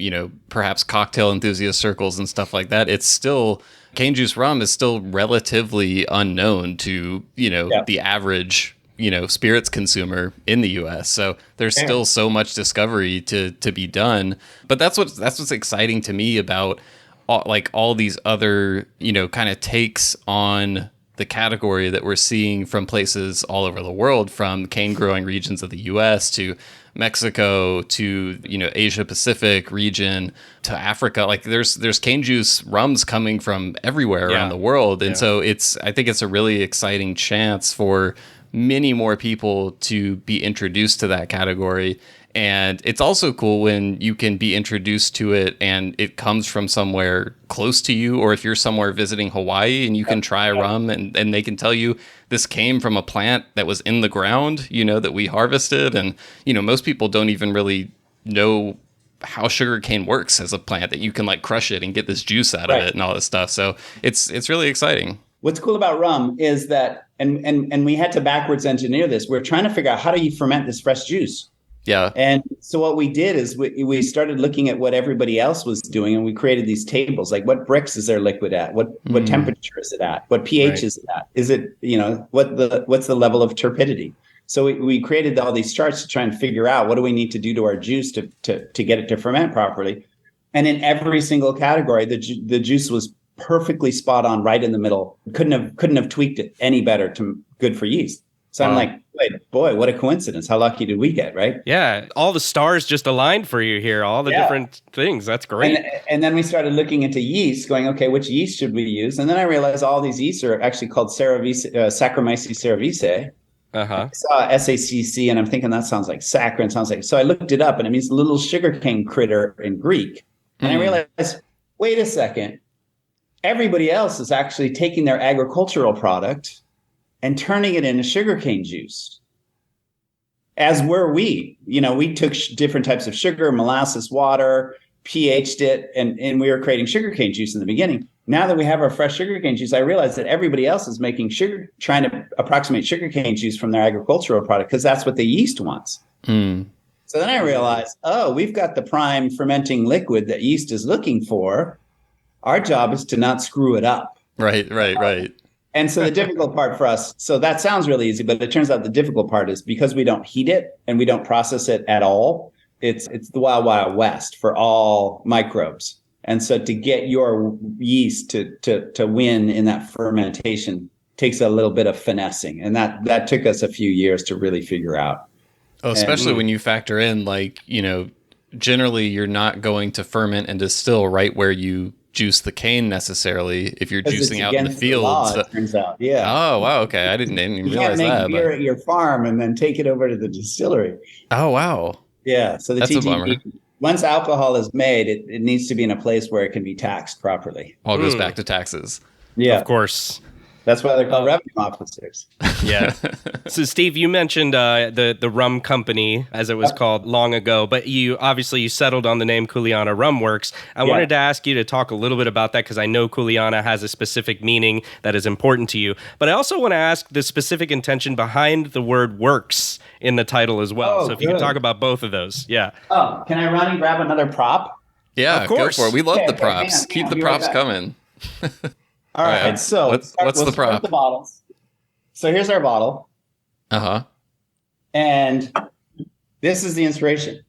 perhaps cocktail enthusiast circles and stuff like that, it's still cane juice rum is still relatively unknown to, the average, spirits consumer in the US. So there's still so much discovery to be done. But that's what's exciting to me about all these other, kind of takes on the category that we're seeing from places all over the world, from cane growing regions of the US to Mexico to, Asia Pacific region to Africa. Like there's cane juice rums coming from everywhere around the world. And so I think it's a really exciting chance for many more people to be introduced to that category. And it's also cool when you can be introduced to it and it comes from somewhere close to you, or if you're somewhere visiting Hawaii and you can try a rum and they can tell you this came from a plant that was in the ground, that we harvested. And, most people don't even really know how sugarcane works as a plant, that you can like crush it and get this juice out of it and all this stuff. So it's really exciting. What's cool about rum is that, and we had to backwards engineer this. We're trying to figure out how do you ferment this fresh juice? Yeah. And so what we did is we started looking at what everybody else was doing, and we created these tables, like what Brix is their liquid at? What temperature is it at? What pH is it at? Is it, what's the level of turbidity? So we created all these charts to try and figure out what do we need to do to our juice to get it to ferment properly. And in every single category, the juice was perfectly spot on, right in the middle. Couldn't have tweaked it any better to good for yeast. So I'm like, boy, what a coincidence. How lucky did we get, right? Yeah, all the stars just aligned for you here, all the different things. That's great. And then we started looking into yeast, going, okay, which yeast should we use? And then I realized all these yeasts are actually called Saccharomyces cerevisiae. I saw SACC, and I'm thinking that sounds like saccharine. Sounds like, so I looked it up, and it means little sugarcane critter in Greek. And I realized, wait a second, everybody else is actually taking their agricultural product and turning it into sugarcane juice. As were we. We took different types of sugar, molasses, water, pH'd it, and we were creating sugarcane juice in the beginning. Now that we have our fresh sugarcane juice, I realize that everybody else is making trying to approximate sugarcane juice from their agricultural product because that's what the yeast wants. So then I realized, we've got the prime fermenting liquid that yeast is looking for. Our job is to not screw it up. Right. And so the difficult part for us, so that sounds really easy, but it turns out the difficult part is because we don't heat it and we don't process it at all, it's the wild, wild west for all microbes. And so to get your yeast to win in that fermentation takes a little bit of finessing. And that took us a few years to really figure out. Oh, especially when you factor in, generally you're not going to ferment and distill right where you juice the cane necessarily if you're juicing out in the fields. It turns out, yeah. Oh, wow. Okay, I didn't even realize that. You can't make beer at your farm and then take it over to the distillery. Oh, wow. Yeah. So that's TGB, once alcohol is made, it needs to be in a place where it can be taxed properly. All goes back to taxes. Yeah, of course. That's why they're called revenue officers. Yeah. So, Steve, you mentioned the rum company, as it was called long ago, but you settled on the name Kuleana Rum Works. I wanted to ask you to talk a little bit about that because I know Kuleana has a specific meaning that is important to you. But I also want to ask the specific intention behind the word works in the title as well. So if you could talk about both of those. Yeah. Oh, can I run and grab another prop? Yeah, of course. Go for it. We love the props. Keep the props coming. All right, so what's the prop? The bottles. So here's our bottle. And this is the inspiration.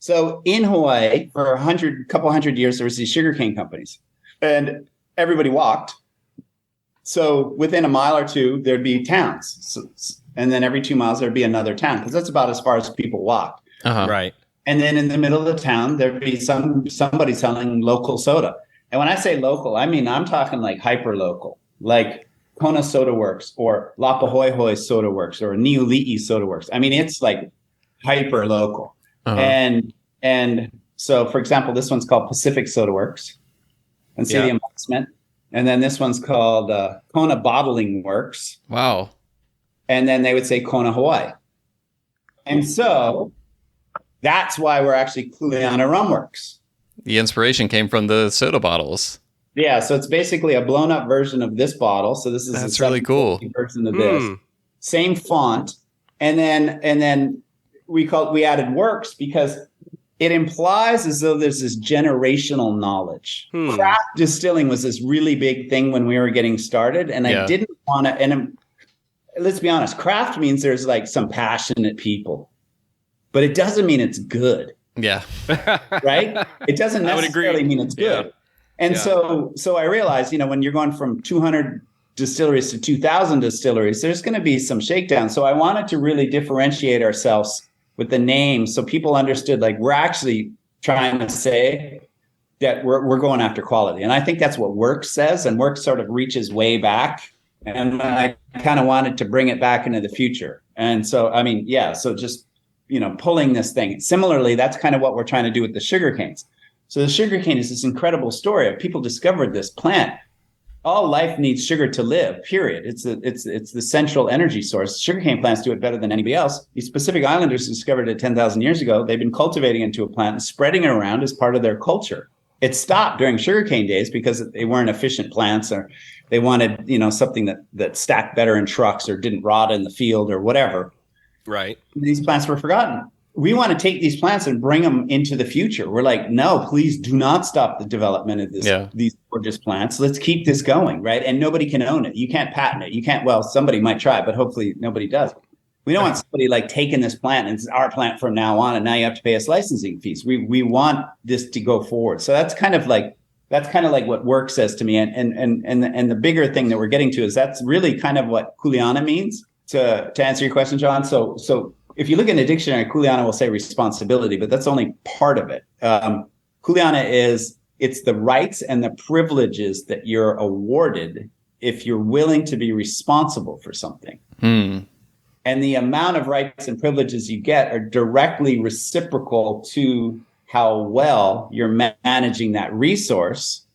So in Hawaii, for a couple hundred years, there was these sugarcane companies, and everybody walked. So within a mile or two, there'd be towns, and then every 2 miles there'd be another town because that's about as far as people walked. Right. And then in the middle of the town, there'd be somebody selling local soda. And when I say local, I mean, I'm talking like hyper local, like Kona Soda Works or Lapahoihoi Soda Works or Niuli'i Soda Works. I mean, it's like hyper local. And so, for example, this one's called Pacific Soda Works and see the investment. And then this one's called Kona Bottling Works. Wow. And then they would say Kona Hawaii. And so that's why we're actually Kuleana Rum Works. The inspiration came from the soda bottles. Yeah, so it's basically a blown up version of this bottle. So this is that's really cool version of this. Same font, and then we added works because it implies as though there's this generational knowledge. Craft distilling was this really big thing when we were getting started, and I didn't want to. And let's be honest, craft means there's like some passionate people, but it doesn't mean it's good. Yeah. Right? It doesn't necessarily mean it's good. Yeah. And so I realized, when you're going from 200 distilleries to 2,000 distilleries, there's going to be some shakedown. So I wanted to really differentiate ourselves with the name so people understood, like, we're actually trying to say that we're going after quality. And I think that's what Works says. And Works sort of reaches way back And I kind of wanted to bring it back into the future. And so, I mean, yeah, so just, pulling this thing. Similarly, that's kind of what we're trying to do with the sugar canes. So the sugar cane is this incredible story of people discovered this plant. All life needs sugar to live, period. It's the central energy source. Sugarcane plants do it better than anybody else. These Pacific Islanders discovered it 10,000 years ago. They've been cultivating it into a plant and spreading it around as part of their culture. It stopped during sugarcane days because they weren't efficient plants, or they wanted, something that stacked better in trucks or didn't rot in the field or whatever. Right. These plants were forgotten. We want to take these plants and bring them into the future. We're like, no, please do not stop the development of these gorgeous plants. Let's keep this going, right? And nobody can own it. You can't patent it. You can't, well, somebody might try, but hopefully nobody does. We don't want somebody like taking this plant and it's our plant from now on, and now you have to pay us licensing fees. We want this to go forward. So that's kind of like what work says to me. And the bigger thing that we're getting to is that's really kind of what Kuleana means, to answer your question, John. So if you look in the dictionary, Kuleana will say responsibility, but that's only part of it. Kuleana it's the rights and the privileges that you're awarded if you're willing to be responsible for something. And the amount of rights and privileges you get are directly reciprocal to how well you're managing that resource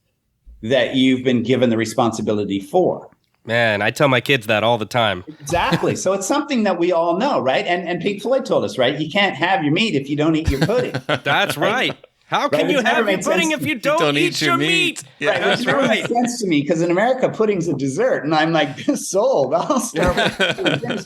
that you've been given the responsibility for. Man, I tell my kids that all the time. Exactly. So it's something that we all know, right? And Pink Floyd told us, right? You can't have your meat if you don't eat your pudding. That's right. How can you have your pudding if you don't eat your meat? Yeah, right, that's right. It makes sense to me because in America, pudding's a dessert, and I'm like, sold. I'll start with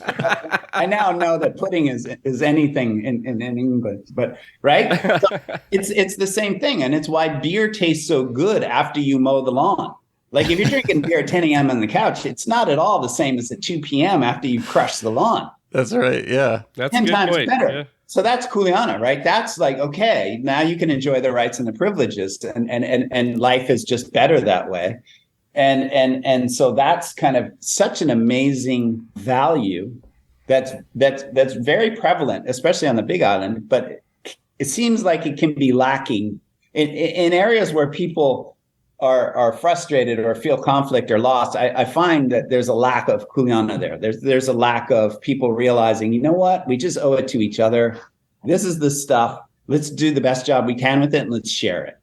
I now know that pudding is anything in English, but right? So it's the same thing, and it's why beer tastes so good after you mow the lawn. Like if you're drinking beer at 10 a.m. on the couch, it's not at all the same as at 2 p.m. after you've crushed the lawn. That's right. Yeah. That's 10 a good times point. better. Yeah. So that's Kuleana, right? That's like, okay, now you can enjoy the rights and the privileges, and life is just better that way. And so that's kind of such an amazing value that's very prevalent, especially on the Big Island, but it seems like it can be lacking in areas where people are frustrated or feel conflict or lost. I find that there's a lack of Kuleana there. There's a lack of people realizing, you know what, we just owe it to each other. This is the stuff. Let's do the best job we can with it and let's share it.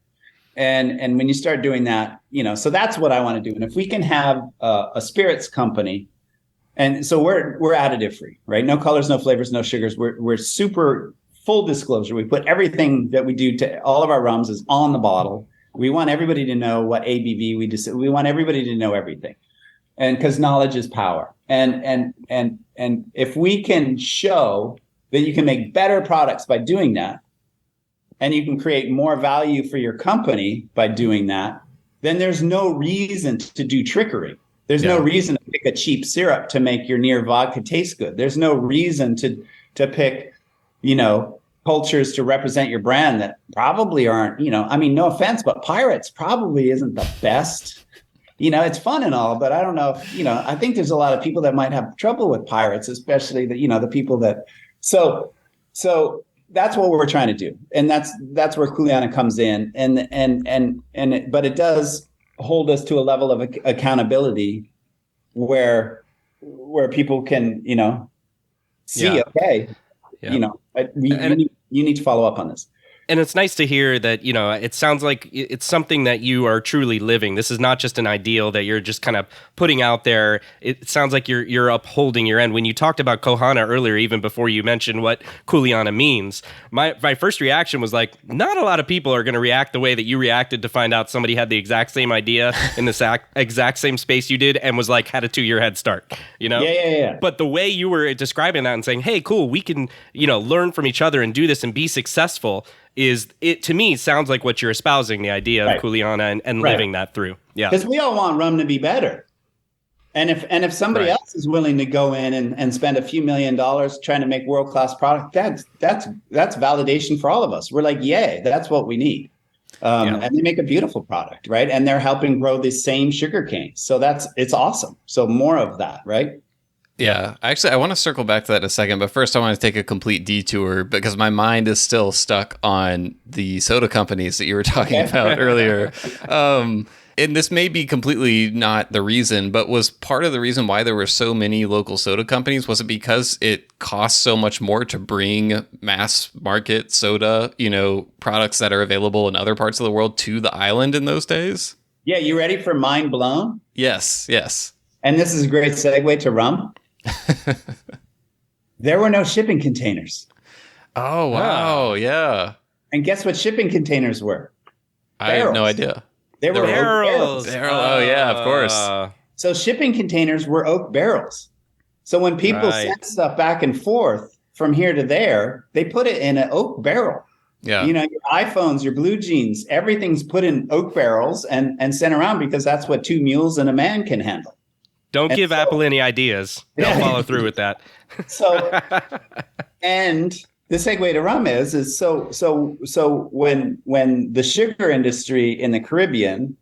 And when you start doing that, so that's what I want to do. And if we can have a spirits company, and so we're additive free, right? No colors, no flavors, no sugars. We're super full disclosure. We put everything that we do to all of our rums is on the bottle. We want everybody to know what ABV we want everybody to know everything. And because knowledge is power. And if we can show that you can make better products by doing that, and you can create more value for your company by doing that, then there's no reason to do trickery. There's no reason to pick a cheap syrup to make your near vodka taste good. There's no reason to pick, cultures to represent your brand that probably aren't, no offense, but Pirates probably isn't the best. It's fun and all, but I don't know if, I think there's a lot of people that might have trouble with Pirates, especially the people that, so that's what we're trying to do. And that's where Kuleana comes in. But it does hold us to a level of accountability where people can, see, okay, you need to follow up on this. And it's nice to hear that, it sounds like it's something that you are truly living. This is not just an ideal that you're just kind of putting out there. It sounds like you're upholding your end. When you talked about Ko Hana earlier, even before you mentioned what Kuleana means, my first reaction was like, not a lot of people are going to react the way that you reacted to find out somebody had the exact same idea in the exact same space you did and was like, had a 2-year head start, Yeah. But the way you were describing that and saying, hey, cool, we can, learn from each other and do this and be successful, to me sounds like what you're espousing, the idea of Kuleana and living that through. Yeah. Because we all want rum to be better. And if somebody else is willing to go in and spend a few $1 million trying to make world-class product, that's validation for all of us. We're like, yay, that's what we need. And they make a beautiful product, right? And they're helping grow the same sugarcane. So it's awesome. So more of that, right? Yeah, actually, I want to circle back to that in a second, but first I want to take a complete detour because my mind is still stuck on the soda companies that you were talking about earlier. And this may be completely not the reason, but was part of the reason why there were so many local soda companies? Was it because it costs so much more to bring mass market soda, products that are available in other parts of the world to the island in those days? Yeah, you ready for mind blown? Yes. And this is a great segue to rum. There were no shipping containers. Oh, wow. Yeah. And guess what shipping containers were? I have no idea. They were barrels. Oh, yeah, of course. So shipping containers were oak barrels. So when people sent stuff back and forth from here to there, they put it in an oak barrel. Yeah. Your iPhones, your blue jeans, everything's put in oak barrels and sent around because that's what 2 mules and a man can handle. Don't give Apple any ideas. They'll follow through with that. So, and the segue to rum is so when the sugar industry in the Caribbean,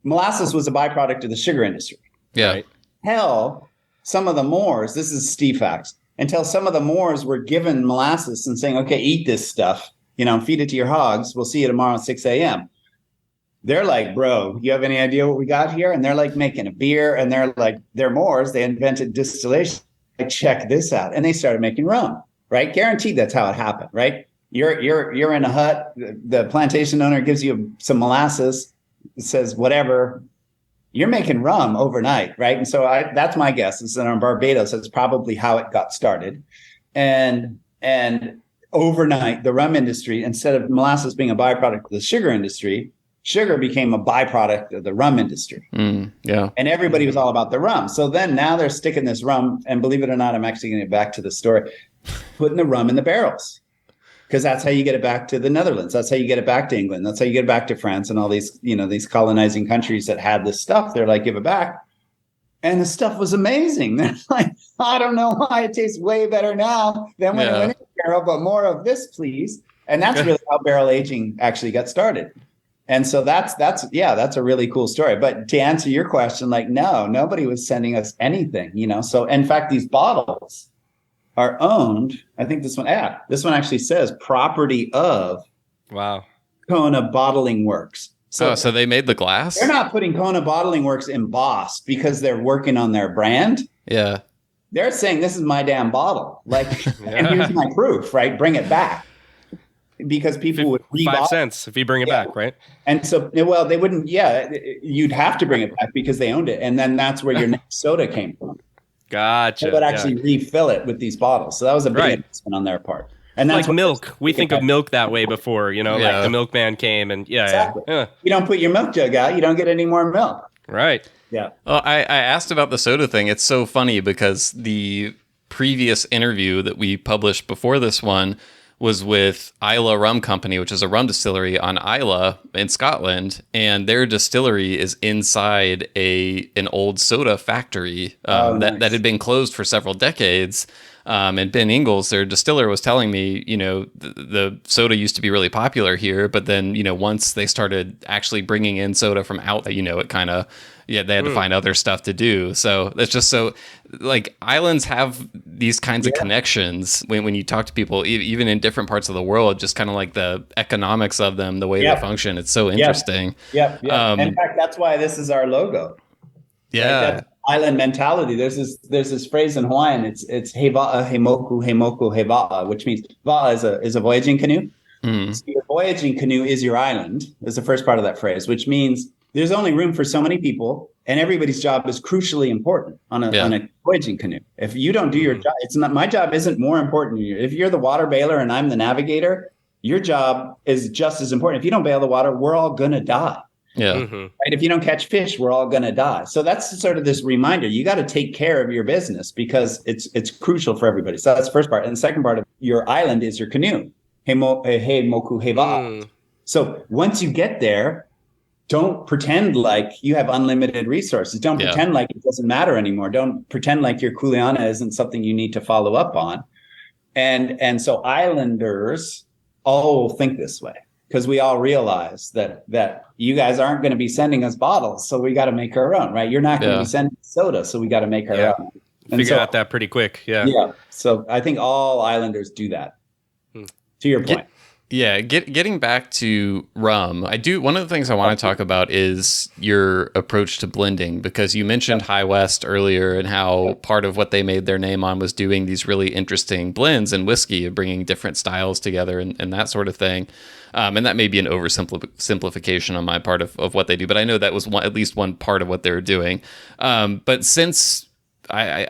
molasses was a byproduct of the sugar industry. Yeah. Right? Hell, some of the Moors, this is Steve facts, until some of the Moors were given molasses and saying, okay, eat this stuff, feed it to your hogs. We'll see you tomorrow at 6 a.m. They're like, bro, you have any idea what we got here? And they're like making a beer, and they're Moors. They invented distillation. Like, check this out. And they started making rum, right? Guaranteed that's how it happened, right? You're in a hut. The plantation owner gives you some molasses, says whatever. You're making rum overnight, right? And so that's my guess is that on Barbados, that's probably how it got started. And overnight, the rum industry, instead of molasses being a byproduct of the sugar industry, sugar became a byproduct of the rum industry. Yeah. And everybody was all about the rum. So then now they're sticking this rum, and believe it or not, I'm actually going to get back to the story, putting the rum in the barrels. Because that's how you get it back to the Netherlands. That's how you get it back to England. That's how you get it back to France and all these, these colonizing countries that had this stuff. They're like, give it back. And the stuff was amazing. They're like, I don't know why it tastes way better now than when it went in the barrel, but more of this, please. And that's really how barrel aging actually got started. And so that's a really cool story. But to answer your question, no, nobody was sending us anything, So in fact, these bottles are owned. I think this one actually says property of Kona Bottling Works. So they made the glass? They're not putting Kona Bottling Works embossed because they're working on their brand. Yeah. They're saying this is my damn bottle. And here's my proof, right? Bring it back. Because people would 5 cents if you bring it back, right? And so, well, they wouldn't. Yeah, you'd have to bring it back because they owned it, and then that's where your next soda came from. Gotcha. They would actually refill it with these bottles, so that was a big investment on their part. And that's like milk. We think of milk that way before, like the milkman came and exactly. You don't put your milk jug out, you don't get any more milk. Right. Yeah. Well, I asked about the soda thing. It's so funny because the previous interview that we published before this one was with Islay Rum Company, which is a rum distillery on Islay in Scotland, and their distillery is inside an old soda factory that had been closed for several decades. And Ben Ingalls, their distiller, was telling me, the soda used to be really popular here, but then, once they started actually bringing in soda from out, it kind of, they had to find other stuff to do. So that's just so, islands have these kinds of connections when you talk to people, even in different parts of the world, just kind of like the economics of them, the way they function. It's so interesting. Yep. In fact, that's wwhy this is our logo. Yeah. Right? Island mentality. There's this phrase in Hawaiian. It's heva'a, hemoku, hemoku, heva'a, which means va'a is a voyaging canoe. So your voyaging canoe is your island, is the first part of that phrase, which means there's only room for so many people, and everybody's job is crucially important on a voyaging canoe. If you don't do your job, it's not my job isn't more important than you. If you're the water bailer and I'm the navigator, your job is just as important. If you don't bail the water, we're all gonna die. Yeah. Right? If you don't catch fish, we're all going to die. So that's sort of this reminder. You got to take care of your business because it's crucial for everybody. So that's the first part. And the second part of your island is your canoe. He moku heva'a. So once you get there, don't pretend like you have unlimited resources. Don't pretend like it doesn't matter anymore. Don't pretend like your kuleana isn't something you need to follow up on. And so islanders all think this way. Because we all realize that you guys aren't going to be sending us bottles, so we got to make our own, right? You're not going to be sending soda, so we got to make our own. Figure out that pretty quick, Yeah. So I think all islanders do that. To your point. Yeah, getting back to rum, one of the things I want to talk about is your approach to blending, because you mentioned High West earlier and how part of what they made their name on was doing these really interesting blends in whiskey, bringing different styles together and that sort of thing. And that may be an oversimplification on my part of what they do, but I know that was at least one part of what they were doing. But since I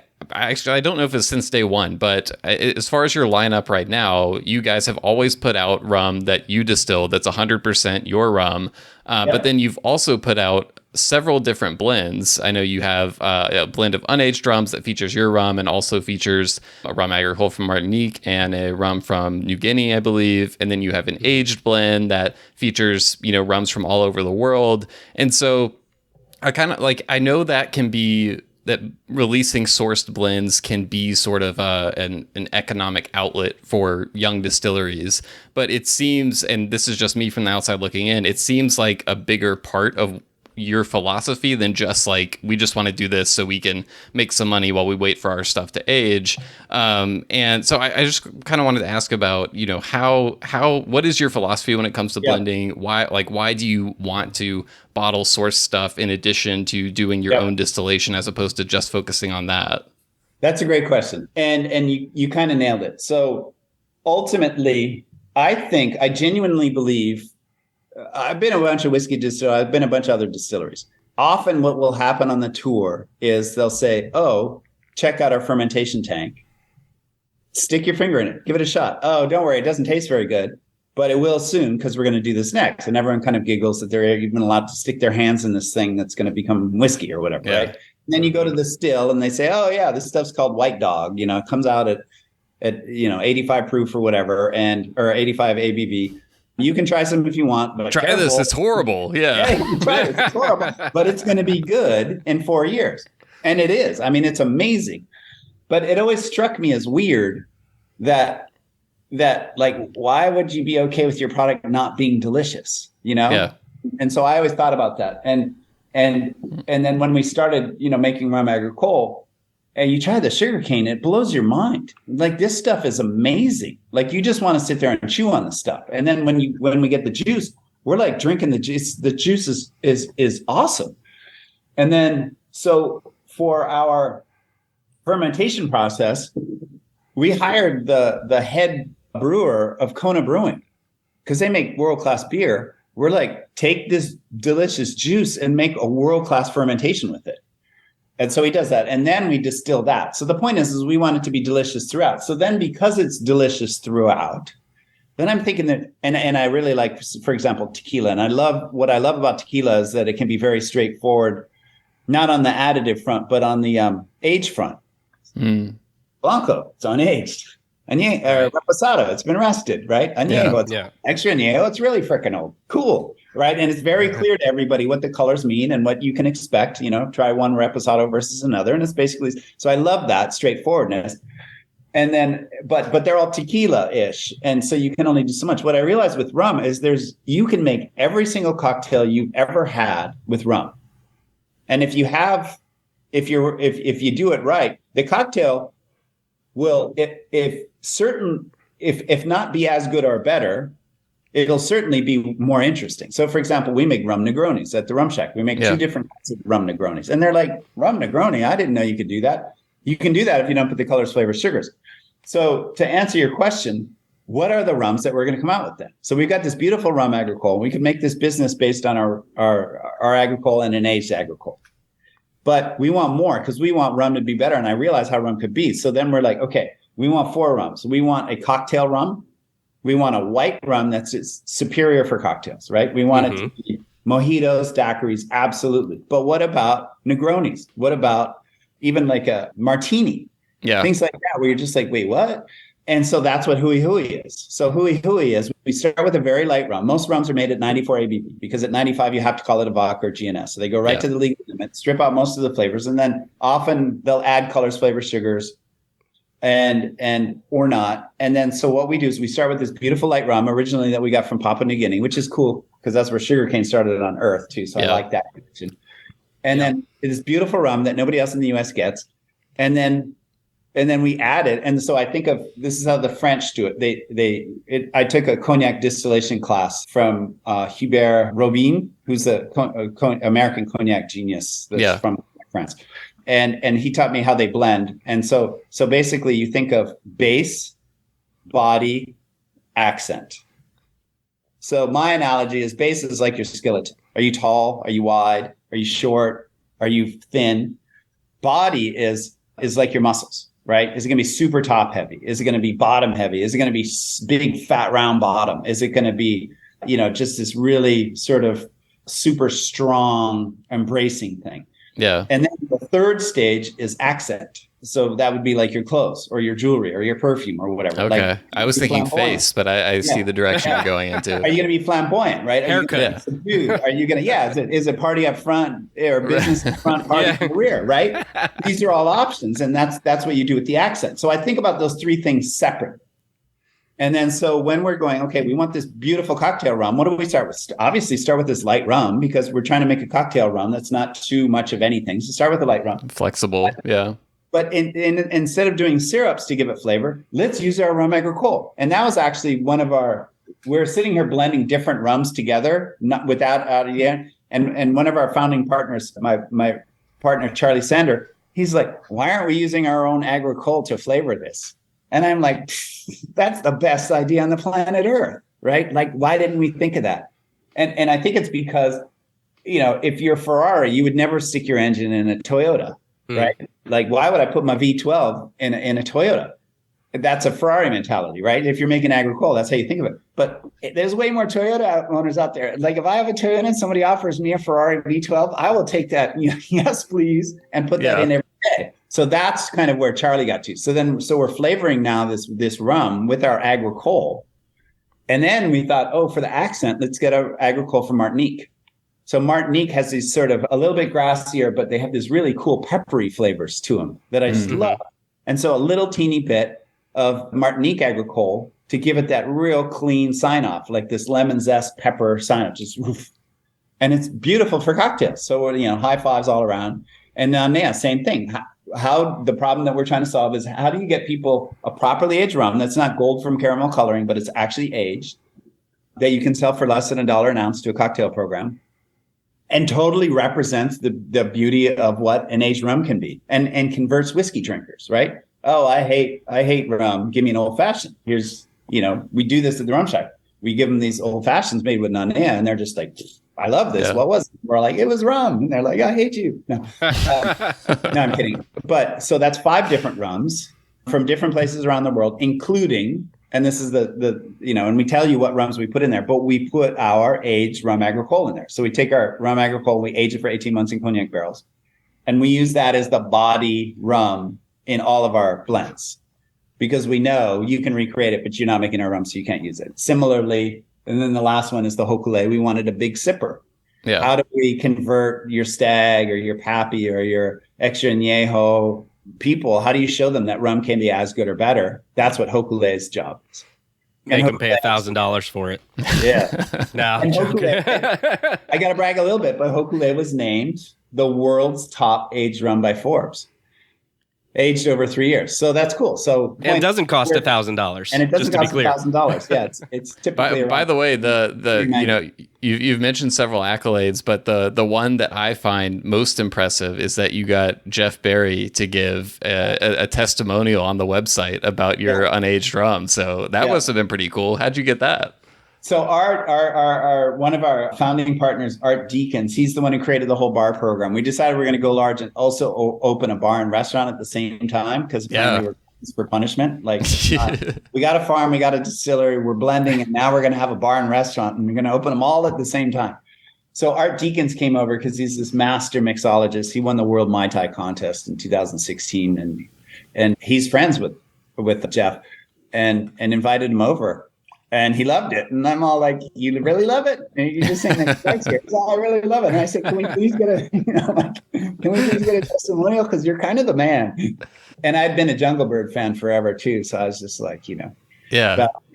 don't know if it's since day one, but as far as your lineup right now, you guys have always put out rum that you distill that's 100% your rum. But then you've also put out several different blends. I know you have a blend of unaged rums that features your rum and also features a rum agricole from Martinique and a rum from New Guinea, I believe. And then you have an aged blend that features, rums from all over the world. And so I know that can be that releasing sourced blends can be sort of an economic outlet for young distilleries. But it seems, and this is just me from the outside looking in, it seems like a bigger part of your philosophy than just like, we just want to do this so we can make some money while we wait for our stuff to age. And so I just kind of wanted to ask about, what is your philosophy when it comes to blending? Why do you want to bottle source stuff in addition to doing your own distillation as opposed to just focusing on that? That's a great question. And you kind of nailed it. So ultimately, I genuinely believe, I've been a bunch of whiskey distilleries. I've been a bunch of other distilleries. Often what will happen on the tour is they'll say, oh, check out our fermentation tank. Stick your finger in it. Give it a shot. Oh, don't worry. It doesn't taste very good, but it will soon because we're going to do this next. And everyone kind of giggles that they're even allowed to stick their hands in this thing that's going to become whiskey or whatever, right? And then you go to the still and they say, oh, yeah, this stuff's called White Dog. It comes out at 85 proof or whatever, or 85 ABV. You can try some if you want, but try this. It's horrible. Yeah, you can try it. It's horrible, but it's going to be good in 4 years. And it is. I mean, it's amazing. But it always struck me as weird that like, why would you be okay with your product not being delicious? Yeah. And so I always thought about that. And then when we started, making rum agricole, and you try the sugarcane, it blows your mind. Like, this stuff is amazing. Like, you just want to sit there and chew on the stuff. And then when we get the juice, we're like drinking the juice. The juice is awesome. And then so for our fermentation process, we hired the head brewer of Kona Brewing because they make world-class beer. We're like, take this delicious juice and make a world-class fermentation with it. And so he does that. And then we distill that. So the point is we want it to be delicious throughout. So then because it's delicious throughout, then I'm thinking that, and I really like, for example, tequila. And what I love about tequila is that it can be very straightforward, not on the additive front, but on the age front. Blanco, it's unaged. Reposado, it's been rested, right? Añejo, extra añejo, it's really freaking old. Cool. Right. And it's very clear to everybody what the colors mean and what you can expect, try one reposado versus another. And it's basically, so I love that straightforwardness. And then, but they're all tequila-ish. And so you can only do so much. What I realized with rum is you can make every single cocktail you've ever had with rum. And if you do it right, the cocktail will, if not be as good or better, it'll certainly be more interesting. So, for example, we make rum Negronis at the Rum Shack. We make two different kinds of rum Negronis. And they're like, rum Negroni? I didn't know you could do that. You can do that if you don't put the colors, flavors, sugars. So to answer your question, what are the rums that we're going to come out with then? So we've got this beautiful rum agricole. We could make this business based on our agricole and an aged agricole. But we want more because we want rum to be better. And I realize how rum could be. So then we're like, okay, we want 4 rums. We want a cocktail rum. We want a white rum that's superior for cocktails, right? We want it to be mojitos, daiquiris, absolutely. But what about Negronis? What about even like a martini? Yeah. Things like that, where you're just like, wait, what? And so that's what Hui Hui is. So Hui Hui is, we start with a very light rum. Most rums are made at 94 ABV because at 95, you have to call it a vodka or GNS. So they go right to the legal limit, strip out most of the flavors, and then often they'll add colors, flavors, sugars, and or not. And then so what we do is we start with this beautiful light rum originally that we got from Papua New Guinea, which is cool because that's where sugarcane started on Earth too. So I like that connection. And then this beautiful rum that nobody else in the US gets. And then And then we added, and so I think of this is how the French do it. I took a cognac distillation class from Hubert Robin, who's a American cognac genius that's from France, and he taught me how they blend. And so basically, you think of base, body, accent. So my analogy is base is like your skeleton. Are you tall? Are you wide? Are you short? Are you thin? Body is like your muscles. Right? Is it going to be super top heavy? Is it going to be bottom heavy? Is it going to be big, fat, round bottom? Is it going to be, just this really sort of super strong, embracing thing? Yeah. And then the third stage is accent. So that would be like your clothes or your jewelry or your perfume or whatever. Okay. Like, I was thinking face, but I see the direction you're going into. Are you going to be flamboyant, right? Haircut. Are you going to, is it party up front or business up front, party at the rear, right? These are all options. And that's what you do with the accent. So I think about those three things separate. And then so when we're going, okay, we want this beautiful cocktail rum, what do we start with? Obviously start with this light rum because we're trying to make a cocktail rum that's not too much of anything. So start with the light rum. Flexible, yeah. But instead of doing syrups to give it flavor, let's use our rum agricole. And that was actually we're sitting here blending different rums together, not without out of the end. And one of our founding partners, my partner, Charlie Sander, he's like, why aren't we using our own agricole to flavor this? And I'm like, that's the best idea on the planet Earth, right? Like, why didn't we think of that? And I think it's because, if you're Ferrari, you would never stick your engine in a Toyota. Right? Like, why would I put my V12 in a Toyota? That's a Ferrari mentality, right? If you're making agricole, that's how you think of it. But there's way more Toyota owners out there. Like, if I have a Toyota and somebody offers me a Ferrari V12, I will take that, yes, please, and put that in every day. So that's kind of where Charlie got to. So we're flavoring now this rum with our agricole. And then we thought, for the accent, let's get our agricole from Martinique. So Martinique has these sort of a little bit grassier, but they have these really cool peppery flavors to them that I just love. And so a little teeny bit of Martinique agricole to give it that real clean sign off, like this lemon zest pepper sign off, just woof. And it's beautiful for cocktails. So, high fives all around. And same thing. How the problem that we're trying to solve is how do you get people a properly aged rum that's not gold from caramel coloring, but it's actually aged, that you can sell for less than $1 an ounce to a cocktail program, and totally represents the beauty of what an aged rum can be, and converts whiskey drinkers, right? Oh, I hate rum. Give me an old fashioned. Here's, we do this at the rum shop. We give them these old fashions made with Nanea, and they're just like, I love this. Yeah. What was it? We're like, it was rum. And they're like, I hate you. No, no, I'm kidding. But so that's 5 different rums from different places around the world, including, and this is and we tell you what rums we put in there, but we put our aged rum agricole in there. So we take our rum agricole, we age it for 18 months in cognac barrels, and we use that as the body rum in all of our blends, because we know you can recreate it, but you're not making our rum, so you can't use it. Similarly, and then the last one is the hokule. We wanted a big sipper. Yeah. How do we convert your stag or your pappy or your extra añejo people? How do you show them that rum can be as good or better? That's what hokule's job is. Make them pay $1,000 for it. Yeah. No, I'm joking. I got to brag a little bit, but hokule was named the world's top aged rum by Forbes. Aged over 3 years, so that's cool. So and it doesn't cost $1,000, and it doesn't cost $1,000. Yeah, it's typically. By the way, you've mentioned several accolades, but the one that I find most impressive is that you got Jeff Berry to give a testimonial on the website about your unaged rum. So that must have been pretty cool. How'd you get that? So our one of our founding partners, Art Deakins, he's the one who created the whole bar program. We decided we're going to go large and also open a bar and restaurant at the same time, because we were for punishment. Like we got a farm, we got a distillery, we're blending, and now we're going to have a bar and restaurant, and we're going to open them all at the same time. So Art Deakins came over because he's this master mixologist. He won the World Mai Tai contest in 2016, and he's friends with Jeff, and invited him over. And he loved it. And I'm all like, you really love it? And you just saying that here. I really love it. And I said, can we please get a testimonial? Because you're kind of the man. And I'd been a Jungle Bird fan forever too. So I was just like,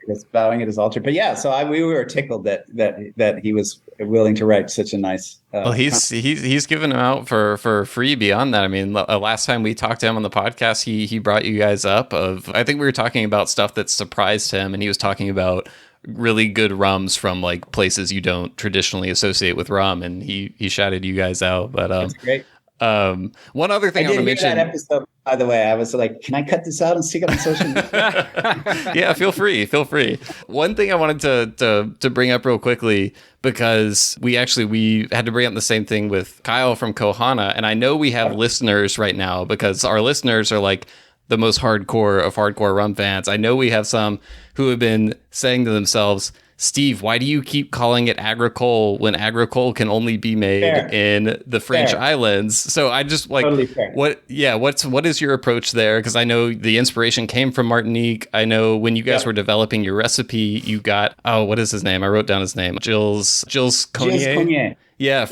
was bowing at his altar. But yeah, so we were tickled that he was willing to write such a nice. Well, he's given them out for free beyond that. I mean, last time we talked to him on the podcast, he brought you guys up. I think we were talking about stuff that surprised him, and he was talking about really good rums from like places you don't traditionally associate with rum, and he shouted you guys out. But that's great. One other thing I want to mention. That episode, by the way, I was like, can I cut this out and stick it on social media? Yeah, feel free. One thing I wanted to bring up real quickly, because we had to bring up the same thing with Kyle from Ko Hana, and I know we have listeners right now because our listeners are like the most hardcore of hardcore rum fans. I know we have some who have been saying to themselves, Steve, why do you keep calling it agricole when agricole can only be made in the French islands? So I just like, totally what is your approach there? Because I know the inspiration came from Martinique. I know when you guys were developing your recipe, you got, what is his name? I wrote down his name. Gilles Cognier. Yeah,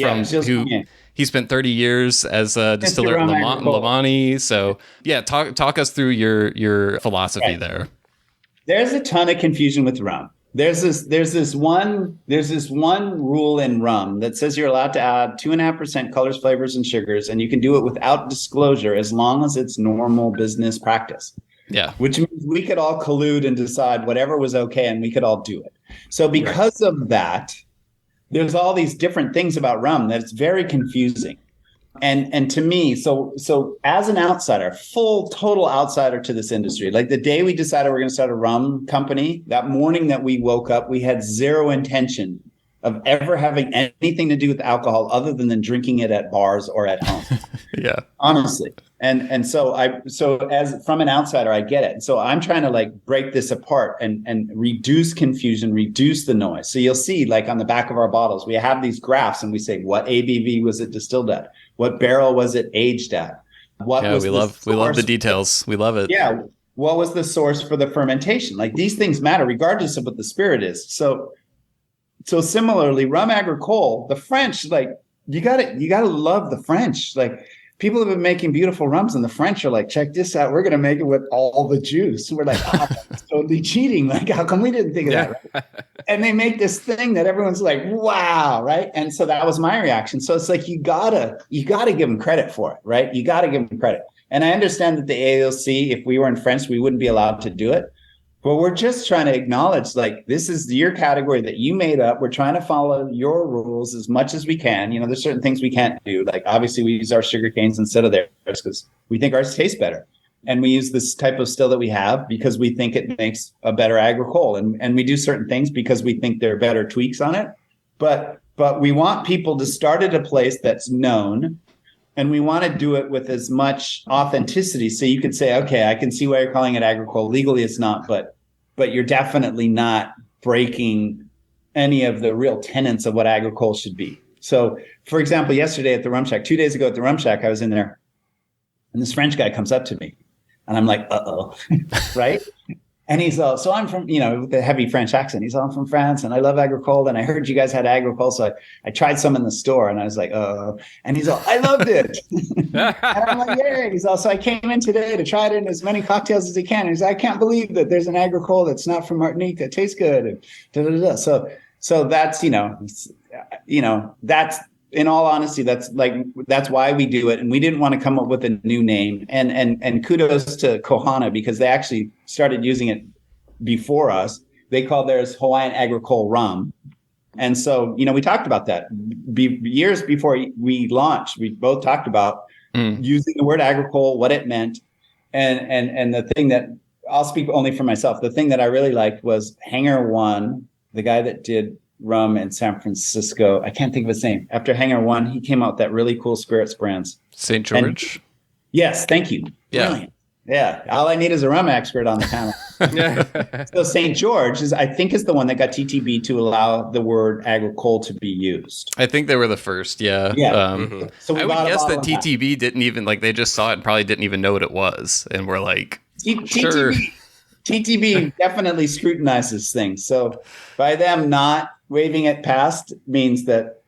he spent 30 years as a distiller in Lamani. So yeah, talk us through your philosophy there. There's a ton of confusion with rum. There's this one rule in rum that says you're allowed to add 2.5% colors, flavors, and sugars, and you can do it without disclosure as long as it's normal business practice. Yeah. Which means we could all collude and decide whatever was okay, and we could all do it. So because of that, there's all these different things about rum that's very confusing. And to me, so as an outsider, total outsider to this industry, like the day we decided we're going to start a rum company, that morning that we woke up, we had zero intention of ever having anything to do with alcohol other than drinking it at bars or at home. Yeah, honestly. And so as from an outsider, I get it. And so I'm trying to like break this apart and reduce confusion, reduce the noise. So you'll see like on the back of our bottles, we have these graphs and we say, what ABV was it distilled at? What barrel was it aged at? We love the details. We love it. Yeah. What was the source for the fermentation? Like these things matter regardless of what the spirit is. So similarly, rum agricole, the French, like you gotta love the French. Like people have been making beautiful rums, and the French are like, check this out. We're gonna make it with all the juice. We're like, that's totally cheating. Like, how come we didn't think of that? Right? And they make this thing that everyone's like, wow, right? And so that was my reaction. So it's like you gotta give them credit for it, right? You gotta give them credit. And I understand that the AOC, if we were in France, we wouldn't be allowed to do it. But we're just trying to acknowledge, like, this is your category that you made up. We're trying to follow your rules as much as we can. You know, there's certain things we can't do. Like, obviously, we use our sugar canes instead of theirs because we think ours tastes better. And we use this type of still that we have because we think it makes a better agricole. And we do certain things because we think there are better tweaks on it. But we want people to start at a place that's known. And we want to do it with as much authenticity. So you could say, okay, I can see why you're calling it agricole. Legally, it's not, but you're definitely not breaking any of the real tenets of what agricole should be. So, for example, yesterday at the Rum Shack, 2 days ago at the Rum Shack, I was in there, and this French guy comes up to me, and I'm like, uh-oh, right? And he's all, so I'm from, with the heavy French accent. He's all, I'm from France and I love agricole. And I heard you guys had agricole. So I tried some in the store and I was like, and he's all, I loved it. And I'm like, yeah. He's all, so I came in today to try it in as many cocktails as I can. And he's like, I can't believe that there's an agricole that's not from Martinique that tastes good. And So that's, that's, in all honesty, that's why we do it. And we didn't want to come up with a new name. And kudos to Ko Hana because they actually started using it before us. They called theirs Hawaiian agricole rum. And so, we talked about that. Years before we launched, we both talked about using the word agricole, what it meant. And the thing that, I'll speak only for myself, the thing that I really liked was Hangar One, the guy that did rum in San Francisco. I can't think of his name. After Hangar One, he came out with that really cool spirits brands. St. George? Yes, thank you. Yeah. Brilliant. Yeah. All I need is a rum expert on the panel. So St. George is the one that got TTB to allow the word agricole to be used. I think they were the first. Yeah. Yeah. So I would guess that TTB didn't even they just saw it and probably didn't even know what it was. And we're like, sure. TTB definitely scrutinizes things. So by them not waving it past means that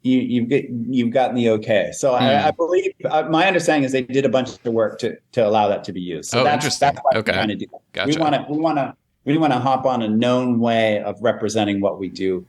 you've gotten the okay. So I believe my understanding is they did a bunch of work to allow that to be used. So that's why we're trying to do that. Gotcha. We want to We want to hop on a known way of representing what we do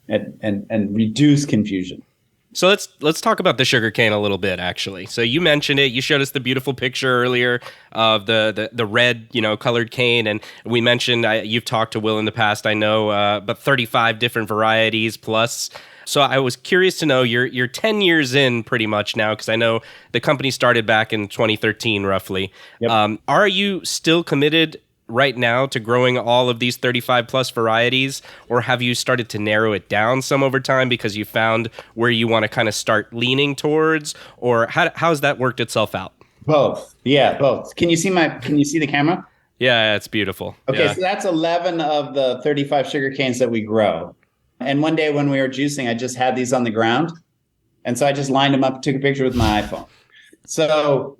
and reduce confusion. So let's talk about the sugarcane a little bit, actually. So you mentioned it. You showed us the beautiful picture earlier of the red, colored cane, and we mentioned you've talked to Will in the past. I know, but 35 different varieties plus. So I was curious to know, you're 10 years in pretty much now, because I know the company started back in 2013, roughly. Yep. Are you still committed right now to growing all of these 35 plus varieties, or have you started to narrow it down some over time because you found where you want to kind of start leaning towards, or how's that worked itself out? Both. Yeah, both. Can you see the camera? Yeah, it's beautiful. Okay, yeah. So that's 11 of the 35 sugar canes that we grow. And one day when we were juicing, I just had these on the ground. And so I just lined them up, took a picture with my iPhone. So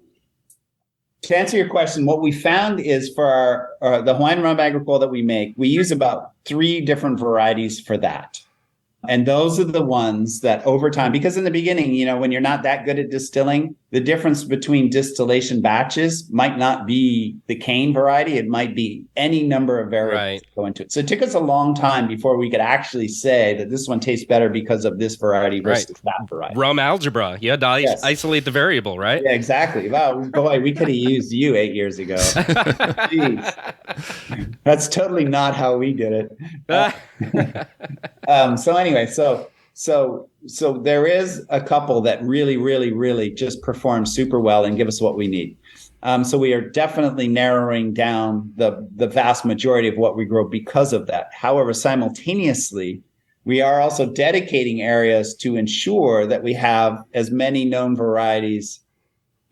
to answer your question, what we found is for the Hawaiian rum agricole that we make, we use about 3 different varieties for that. And those are the ones that over time, because in the beginning, when you're not that good at distilling, the difference between distillation batches might not be the cane variety. It might be any number of variables that go into it. So it took us a long time before we could actually say that this one tastes better because of this variety versus that variety. Rum algebra. Yeah, to isolate the variable, right? Yeah, exactly. Wow, boy, we could have used you 8 years ago. Jeez. That's totally not how we did it. So anyway, so there is a couple that really, really, really just perform super well and give us what we need. So we are definitely narrowing down the vast majority of what we grow because of that. However, simultaneously, we are also dedicating areas to ensure that we have as many known varieties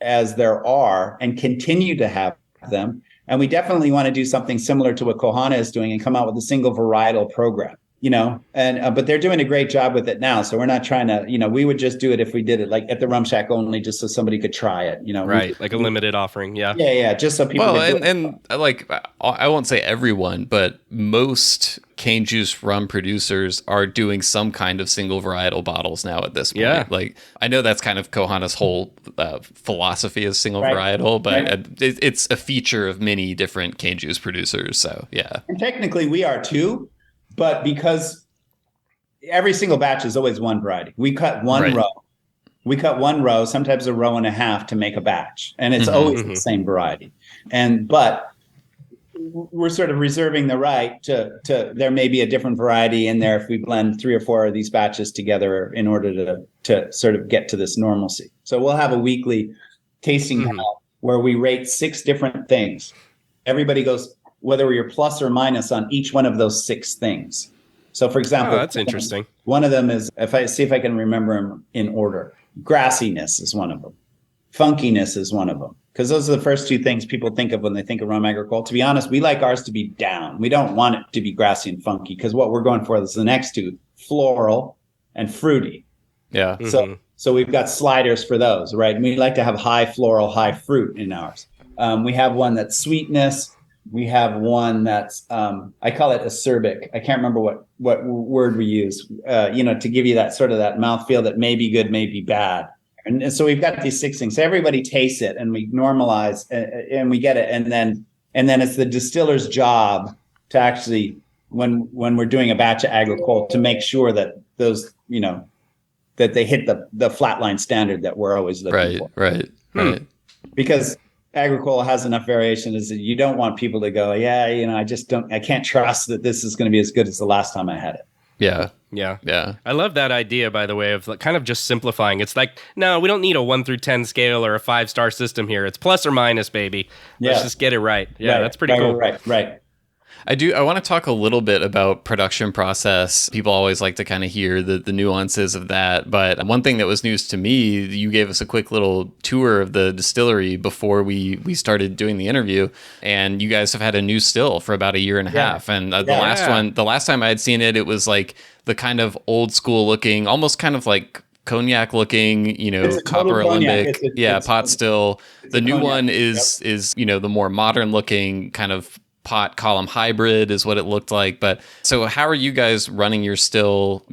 as there are and continue to have them. And we definitely want to do something similar to what Ko Hana is doing and come out with a single varietal program. But they're doing a great job with it now. So we're not trying to, we would just do it if we did it like at the Rum Shack only, just so somebody could try it, Right. Like a limited offering. Yeah. Yeah. Just so people. Well, and like, I won't say everyone, but most cane juice rum producers are doing some kind of single varietal bottles now at this point. Yeah. Like, I know that's kind of Ko Hana's whole philosophy is single varietal, but it's a feature of many different cane juice producers. So, yeah. And technically we are too. But because every single batch is always one variety, we cut one row. We cut one row, sometimes a row and a half to make a batch. And it's always the same variety. But we're sort of reserving the right to there may be a different variety in there if we blend 3 or 4 of these batches together in order to sort of get to this normalcy. So we'll have a weekly tasting panel where we rate 6 different things. Everybody goes, whether you're plus or minus on each one of those 6 things. So, for example, that's interesting. One of them is, if I can remember them in order, grassiness is one of them. Funkiness is one of them. Because those are the first 2 things people think of when they think of rum agricole. To be honest, we like ours to be down. We don't want it to be grassy and funky because what we're going for is the next 2, floral and fruity. Yeah. So we've got sliders for those, right? And we like to have high floral, high fruit in ours. We have one that's sweetness. We have one that's, I call it acerbic. I can't remember what word we use, to give you that sort of that mouthfeel that may be good, may be bad. And so we've got these 6 things. So everybody tastes it and we normalize and we get it. And then it's the distiller's job to actually, when we're doing a batch of agricole, to make sure that those, that they hit the flatline standard that we're always looking for. Right. Because agricole has enough variation is that you don't want people to go, I can't trust that this is going to be as good as the last time I had it. Yeah. I love that idea, by the way, of kind of just simplifying. It's like, no, we don't need a 1 through 10 scale or a 5-star system here. It's plus or minus, baby. Let's just get it right. Yeah, that's pretty cool. Right. I want to talk a little bit about production process. People always like to kind of hear the nuances of that. But one thing that was news to me, you gave us a quick little tour of the distillery before we started doing the interview. And you guys have had a new still for about a year and a half. And the last time I had seen it, it was like the kind of old school looking, almost kind of like cognac looking, copper alembic, pot still. The new one is the more modern looking kind of pot column hybrid is what it looked like. But so how are you guys running your still?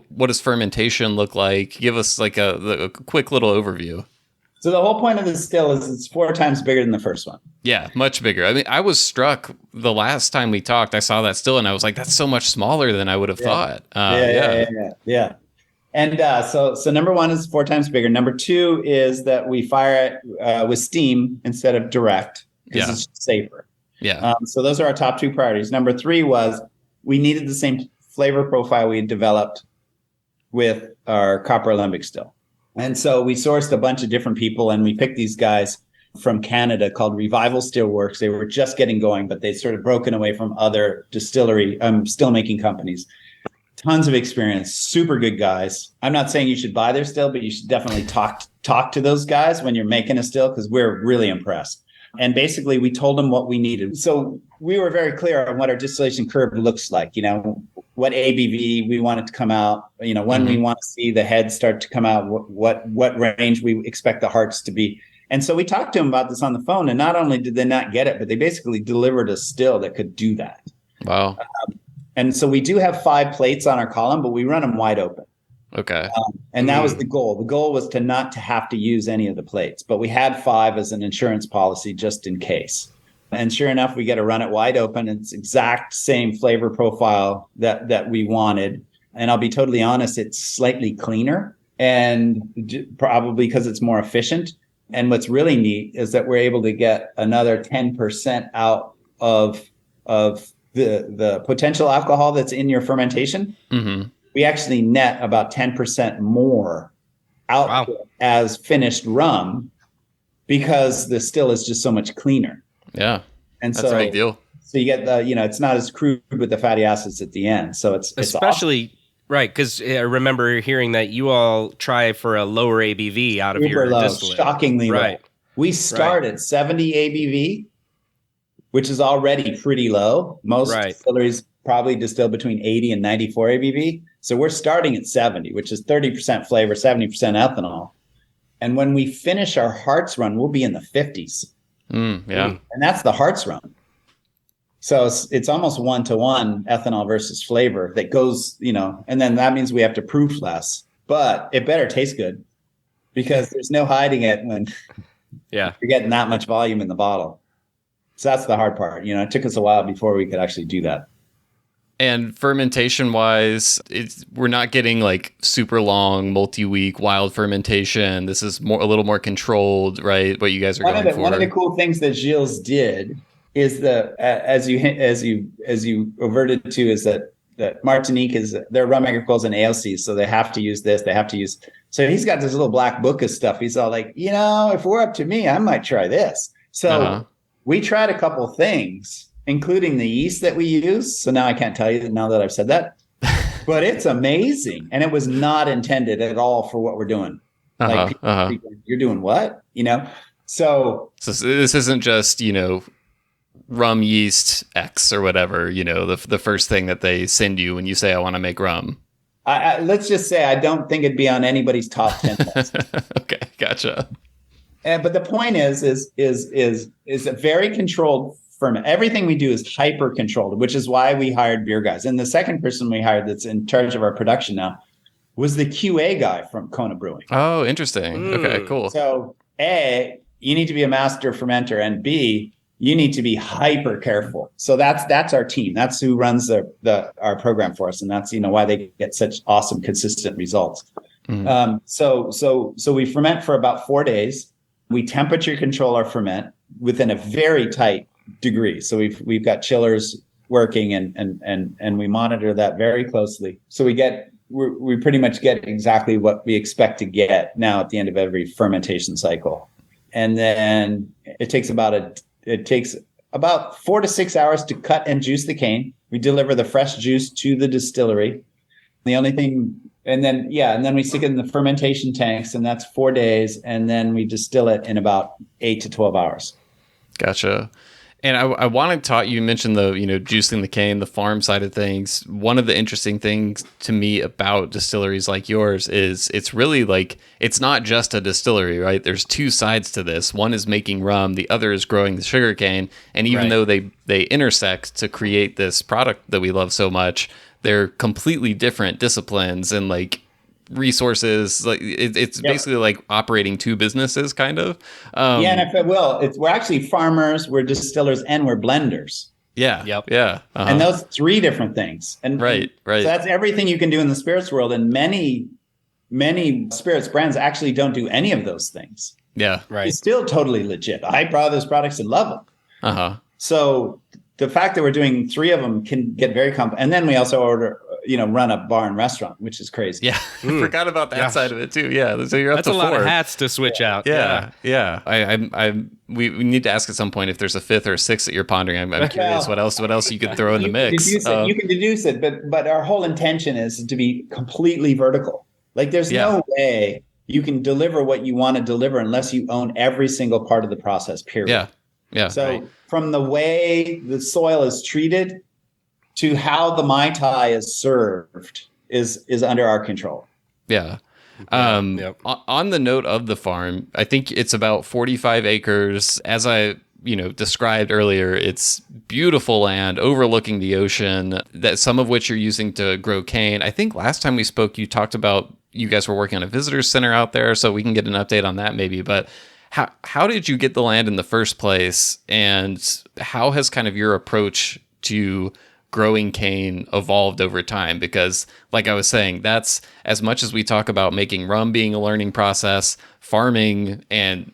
What does fermentation look like? Give us like a quick little overview. So the whole point of this still is it's 4 times bigger than the first one. Yeah, much bigger. I mean, I was struck the last time we talked. I saw that still, and I was like, "That's so much smaller than I would have thought." Yeah. And so number 1 is 4 times bigger. Number 2 is that we fire it with steam instead of direct because it's safer. Yeah. So those are our top 2 priorities. Number 3 was we needed the same flavor profile we had developed with our copper alembic still. And so we sourced a bunch of different people, and we picked these guys from Canada called Revival Steelworks. They were just getting going, but they'd sort of broken away from other distillery, still making companies. Tons of experience, super good guys. I'm not saying you should buy their still, but you should definitely talk to those guys when you're making a still, because we're really impressed. And basically, we told them what we needed. So we were very clear on what our distillation curve looks like, what ABV we want it to come out, when we want to see the head start to come out, what range we expect the hearts to be. And so we talked to them about this on the phone, and not only did they not get it, but they basically delivered a still that could do that. Wow. And so we do have 5 plates on our column, but we run them wide open. Okay. And that was the goal. The goal was to not to have to use any of the plates, but we had 5 as an insurance policy just in case. And sure enough, we get to run it wide open. It's exact same flavor profile that we wanted. And I'll be totally honest, it's slightly cleaner, and probably because it's more efficient. And what's really neat is that we're able to get another 10% out of the potential alcohol that's in your fermentation. Mm-hmm. We actually net about 10% more out as finished rum because the still is just so much cleaner. Yeah. And that's a big deal. So you get it's not as crude with the fatty acids at the end. So it's especially awesome. Right, because I remember hearing that you all try for a lower ABV out of your distillate. Shockingly low. We start at 70 ABV, which is already pretty low. Most distilleries probably distill between 80 and 94 ABV. So we're starting at 70, which is 30% flavor, 70% ethanol. And when we finish our hearts run, we'll be in the 50s. And that's the hearts run. So it's almost 1-to-1 ethanol versus flavor that goes, and then that means we have to proof less, but it better taste good because there's no hiding it when you're getting that much volume in the bottle. So that's the hard part. It took us a while before we could actually do that. And fermentation wise, we're not getting like super long, multi-week wild fermentation. This is a little more controlled, right? What you guys are going for. One of the cool things that Gilles did is as you averted to, is that Martinique they're rum agricoles and AOCs, so they have to use this. So he's got this little black book of stuff. He's all like, if we're up to me, I might try this. So we tried a couple things, including the yeast that we use. So now I can't tell you now that I've said that, but it's amazing. And it was not intended at all for what we're doing. You're doing what? So this isn't just, rum yeast X or whatever, the first thing that they send you when you say, I want to make rum. Let's just say, I don't think it'd be on anybody's top 10 list. Okay. Gotcha. But the point is a very controlled ferment. Everything we do is hyper controlled, which is why we hired beer guys. And the second person we hired that's in charge of our production now was the QA guy from Kona Brewing. Oh, interesting. Okay, cool. So A, you need to be a master fermenter, and B, you need to be hyper careful. So that's our team. That's who runs our program for us, and that's why they get such awesome, consistent results. Mm-hmm. So we ferment for about 4 days. We temperature control our ferment within a very tight degree. So we've got chillers working, and we monitor that very closely. So we pretty much get exactly what we expect to get now at the end of every fermentation cycle. And then it takes about 4 to 6 hours to cut and juice the cane. We deliver the fresh juice to the distillery. The only thing, and then we stick it in the fermentation tanks, and that's 4 days. And then we distill it in about 8 to 12 hours. Gotcha. And I want to talk, you mentioned the, juicing the cane, the farm side of things. One of the interesting things to me about distilleries like yours is it's really like, it's not just a distillery, right? There's 2 sides to this. One is making rum, the other is growing the sugarcane. And even though they intersect to create this product that we love so much, they're completely different disciplines. And like, resources. Like it's basically like operating two businesses, kind of. Yeah, and if it will, we're actually farmers, we're distillers, and we're blenders. Yeah. Yep. Yeah. And those three different things. And right. So that's everything you can do in the spirits world. And many spirits brands actually don't do any of those things. Yeah. Right. It's still totally legit. I buy those products and love them. So the fact that we're doing three of them can get very complex. And then we also run a bar and restaurant, which is crazy. Yeah. I forgot about that side of it too. Yeah. So you're up That's to a lot 4. of hats to switch out. Yeah. We need to ask at some point if there's a 5th or 6th that you're pondering. I'm curious what else you could throw in the mix. You can deduce it, but our whole intention is to be completely vertical. Like there's no way you can deliver what you want to deliver unless you own every single part of the process, period. Yeah. Yeah. So from the way the soil is treated to how the Mai Tai is served is under our control. Yeah. On the note of the farm, I think it's about 45 acres. As I described earlier, it's beautiful land overlooking the ocean, that some of which you're using to grow cane. I think last time we spoke, you talked about you guys were working on a visitor center out there, so we can get an update on that maybe. But how did you get the land in the first place, and how has kind of your approach to growing cane evolved over time? Because like I was saying, that's as much as we talk about making rum being a learning process, farming and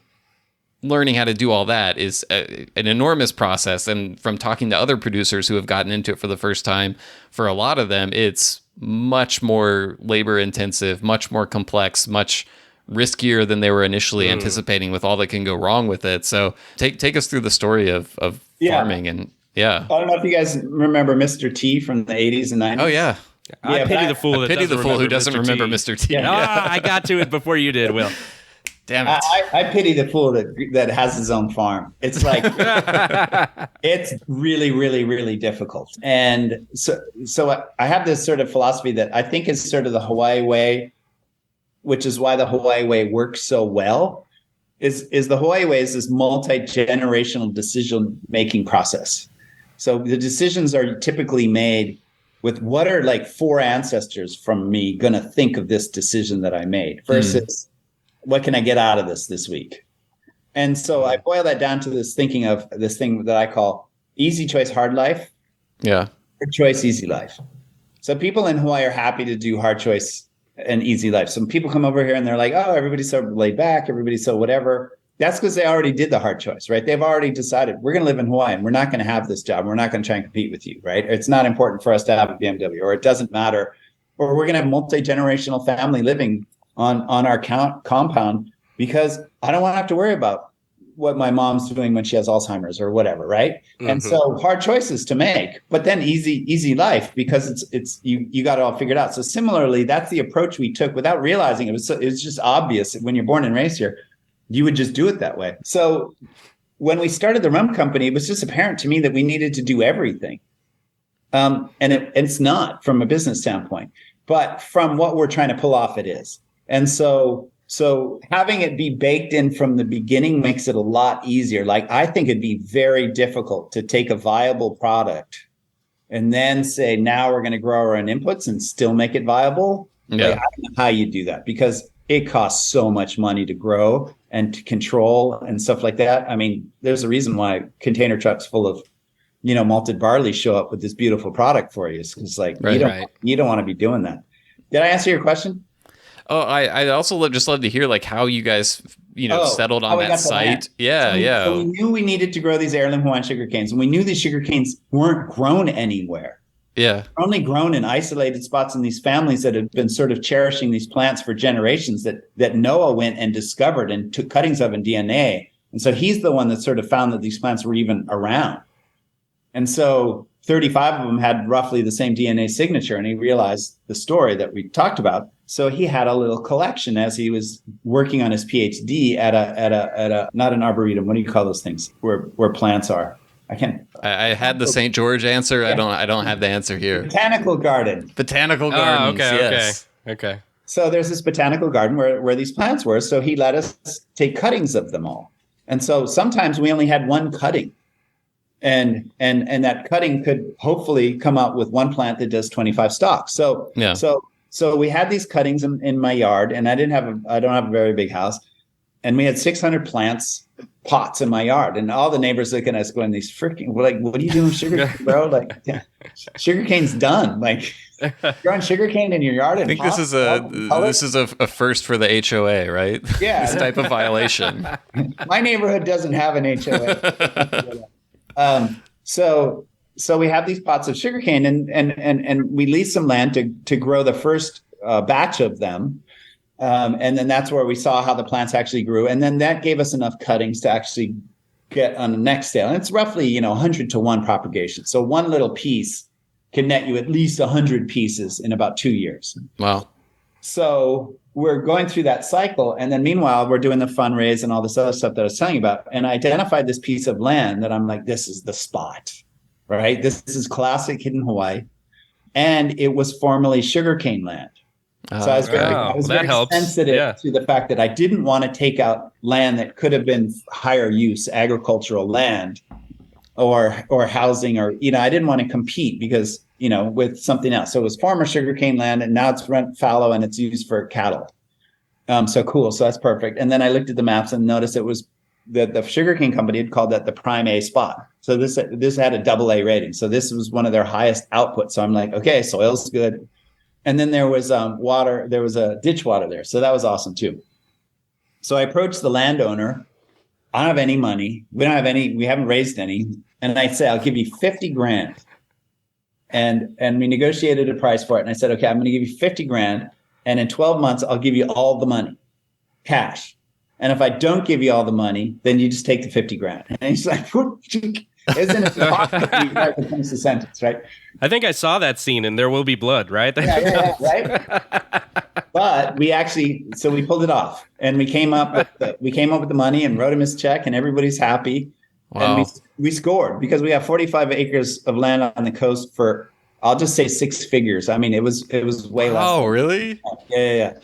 learning how to do all that is an enormous process. And from talking to other producers who have gotten into it for the first time, for a lot of them, it's much more labor intensive, much more complex, much riskier than they were initially anticipating, with all that can go wrong with it. So take us through the story of farming. And I don't know if you guys remember Mr. T from the 80s and 90s. Oh yeah. I pity the fool who doesn't remember Mr. T. I got to it before you did, Will. Damn it. I pity the fool that has his own farm. It's like, it's really, really, really difficult. And so I have this sort of philosophy that I think is sort of the Hawaii way, which is why the Hawaii way works so well, is the Hawaii way is this multi-generational decision-making process. So the decisions are typically made with what are like 4 ancestors from me going to think of this decision that I made versus what can I get out of this week? And so I boil that down to this thinking of this thing that I call easy choice, hard life. Yeah. Hard choice, easy life. So people in Hawaii are happy to do hard choice and easy life. Some people come over here and they're like, oh, everybody's so laid back. Everybody's so whatever. That's because they already did the hard choice, right? They've already decided we're going to live in Hawaii and we're not going to have this job. We're not going to try and compete with you, right? It's not important for us to have a BMW, or it doesn't matter. Or we're going to have multi-generational family living on our compound because I don't want to have to worry about what my mom's doing when she has Alzheimer's or whatever, right? Mm-hmm. And so hard choices to make, but then easy life because it's you got it all figured out. So similarly, that's the approach we took without realizing it was just obvious. When you're born and raised here, you would just do it that way. So when we started the rum company, it was just apparent to me that we needed to do everything. And it's not from a business standpoint, but from what we're trying to pull off, it is. And so having it be baked in from the beginning makes it a lot easier. Like, I think it'd be very difficult to take a viable product and then say, now we're going to grow our own inputs and still make it viable. Yeah. Like, I don't know how you do that because it costs so much money to grow and to control and stuff like that. I mean, there's a reason why container trucks full of, malted barley show up with this beautiful product for you. It's like, you don't want to be doing that. Did I answer your question? Oh, I also love to hear like how you guys, settled on that site. Yeah. So we knew we needed to grow these heirloom Hawaiian sugar canes, and we knew these sugar canes weren't grown anywhere. Yeah. They're only grown in isolated spots in these families that have been sort of cherishing these plants for generations that Noah went and discovered and took cuttings of in DNA. And so he's the one that sort of found that these plants were even around. And so 35 of them had roughly the same DNA signature, and he realized the story that we talked about. So he had a little collection as he was working on his PhD at a not an arboretum. What do you call those things where plants are? I had the St. George answer. Yeah. I don't have the answer here. Botanical garden. Botanical gardens. Okay. So there's this botanical garden where these plants were. So he let us take cuttings of them all. And so sometimes we only had one cutting. And that cutting could hopefully come out with one plant that does 25 stalks. So So we had these cuttings in my yard, and I don't have a very big house. And we had 600 pots in my yard, and all the neighbors looking at us going, "These freaking, like, what are you doing with sugarcane, bro? Like, yeah, sugarcane's done. Like, growing sugarcane in your yard." I think this is a first for the HOA, right? Yeah, this type of violation. My neighborhood doesn't have an HOA. So we have these pots of sugarcane, and we leased some land to grow the first batch of them. And then that's where we saw how the plants actually grew. And then that gave us enough cuttings to actually get on the next sale. And it's roughly, 100 to 1 propagation. So one little piece can net you at least 100 pieces in about 2 years. Wow. So we're going through that cycle. And then meanwhile, we're doing the fundraise and all this other stuff that I was telling you about. And I identified this piece of land that I'm like, this is the spot, right? This is classic hidden Hawaii. And it was formerly sugarcane land. So I was very sensitive to the fact that I didn't want to take out land that could have been higher use agricultural land or housing, or, I didn't want to compete because, with something else. So it was former sugarcane land, and now it's rent fallow and it's used for cattle. So cool. So that's perfect. And then I looked at the maps and noticed it was the sugarcane company had called that the prime A spot. So this had a AA rating. So this was one of their highest outputs. So I'm like, okay, soil's good. And then there was water. There was a ditch water there. So that was awesome too. So I approached the landowner. I don't have any money. We haven't raised any. And I say, I'll give you 50 grand. And we negotiated a price for it. And I said, okay, I'm going to give you 50 grand. And in 12 months, I'll give you all the money, cash. And if I don't give you all the money, then you just take the 50 grand. And he's like, isn't it possible to finish the sentence, right? I think I saw that scene in There Will Be Blood, right? Yeah, right. But we pulled it off, and we came up with the money and wrote him his check, and everybody's happy. Wow. And we scored because we have 45 acres of land on the coast for, I'll just say, 6 figures. I mean, it was way less. Oh, really? Yeah.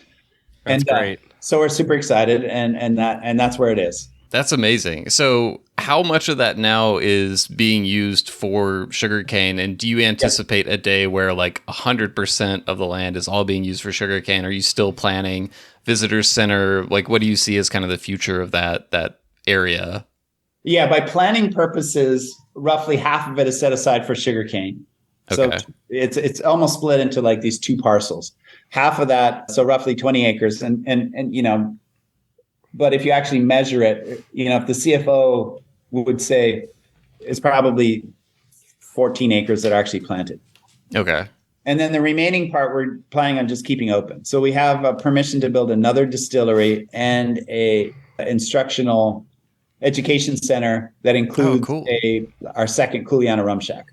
That's great. So we're super excited, and that's where it is. That's amazing. So how much of that now is being used for sugarcane? And do you anticipate a day where like 100% of the land is all being used for sugarcane? Are you still planning visitor center? Like, what do you see as kind of the future of that area? Yeah, by planning purposes, roughly half of it is set aside for sugarcane. Okay. So it's almost split into like these 2 parcels. Half of that, so roughly 20 acres. And but if you actually measure it, if the CFO would say it's probably 14 acres that are actually planted. Okay. And then the remaining part we're planning on just keeping open. So we have permission to build another distillery and a instructional education center that includes our second Kuleana Rum shack.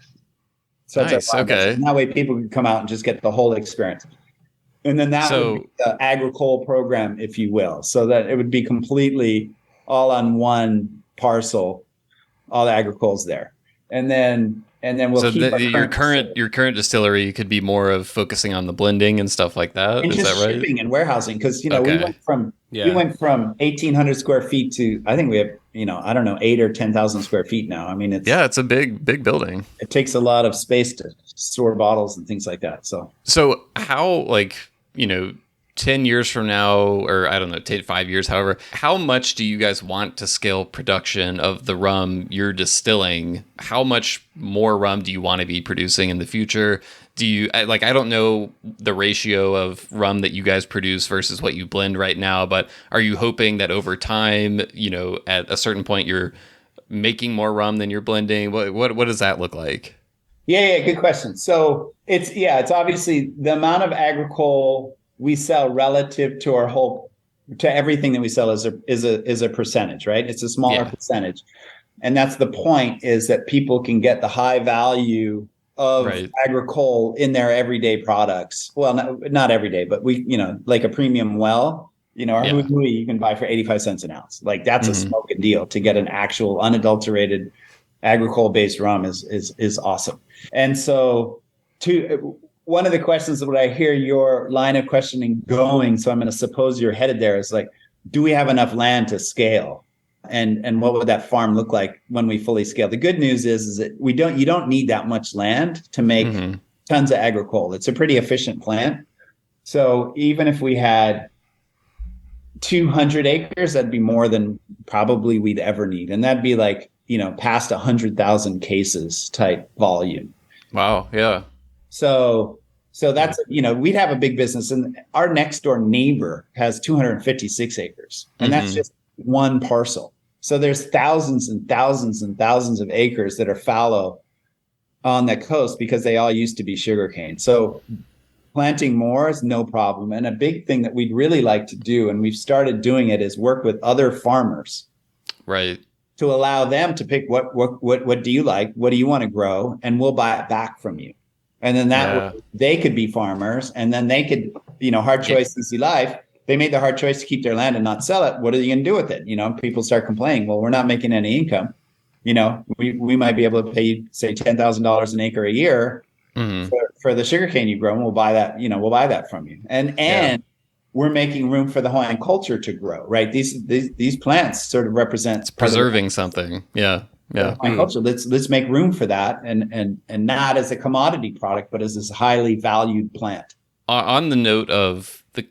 So nice. Okay. And that way people can come out and just get the whole experience. And then that would be the agricole program, if you will, so that it would be completely all on one parcel, all the agricoles there. And then we'll keep your current distillery could be more of focusing on the blending and stuff like that. And is just that right? shipping and warehousing, because we went from 1,800 square feet to, I think we have 8 or 10,000 square feet now. I mean, it's a big building. It takes a lot of space to store bottles and things like that. So how 10 years from now, or I don't know, 5 years, however, how much do you guys want to scale production of the rum you're distilling? How much more rum do you want to be producing in the future? Do you, I don't know the ratio of rum that you guys produce versus what you blend right now, but are you hoping that over time, at a certain point, you're making more rum than you're blending? What does that look like? Yeah, good question. So it's obviously the amount of agricole we sell relative to to everything that we sell is a percentage, right? It's a smaller percentage. And that's the point, is that people can get the high value of agricole in their everyday products. Well, not every day, but like a premium well, our hui you can buy for 85 cents an ounce. Like that's a smoking deal. To get an actual unadulterated agricole based rum is awesome. And so one of the questions that I hear your line of questioning going, so I'm going to suppose you're headed there, is like, do we have enough land to scale? And what would that farm look like when we fully scale? The good news is that you don't need that much land to make tons of agricole. It's a pretty efficient plant. So even if we had 200 acres, that'd be more than probably we'd ever need. And that'd be like, past 100,000 cases type volume. Wow. Yeah. So that's, we'd have a big business, and our next door neighbor has 256 acres, and that's just one parcel. So there's thousands and thousands and thousands of acres that are fallow on the coast because they all used to be sugarcane. So planting more is no problem. And a big thing that we'd really like to do, and we've started doing it, is work with other farmers. Right. To allow them to pick what do you like? What do you want to grow? And we'll buy it back from you. And then way, they could be farmers, and then they could, hard choice, easy life. They made the hard choice to keep their land and not sell it. What are you going to do with it? People start complaining. Well, we're not making any income. We might be able to pay, say, $10,000 an acre a year for the sugarcane you grow, and we'll buy that. We'll buy that from you. And we're making room for the Hawaiian culture to grow. Right? These plants sort of represent it's preserving something. Yeah. Yeah. Culture. Let's make room for that, and not as a commodity product, but as this highly valued plant. On the note of the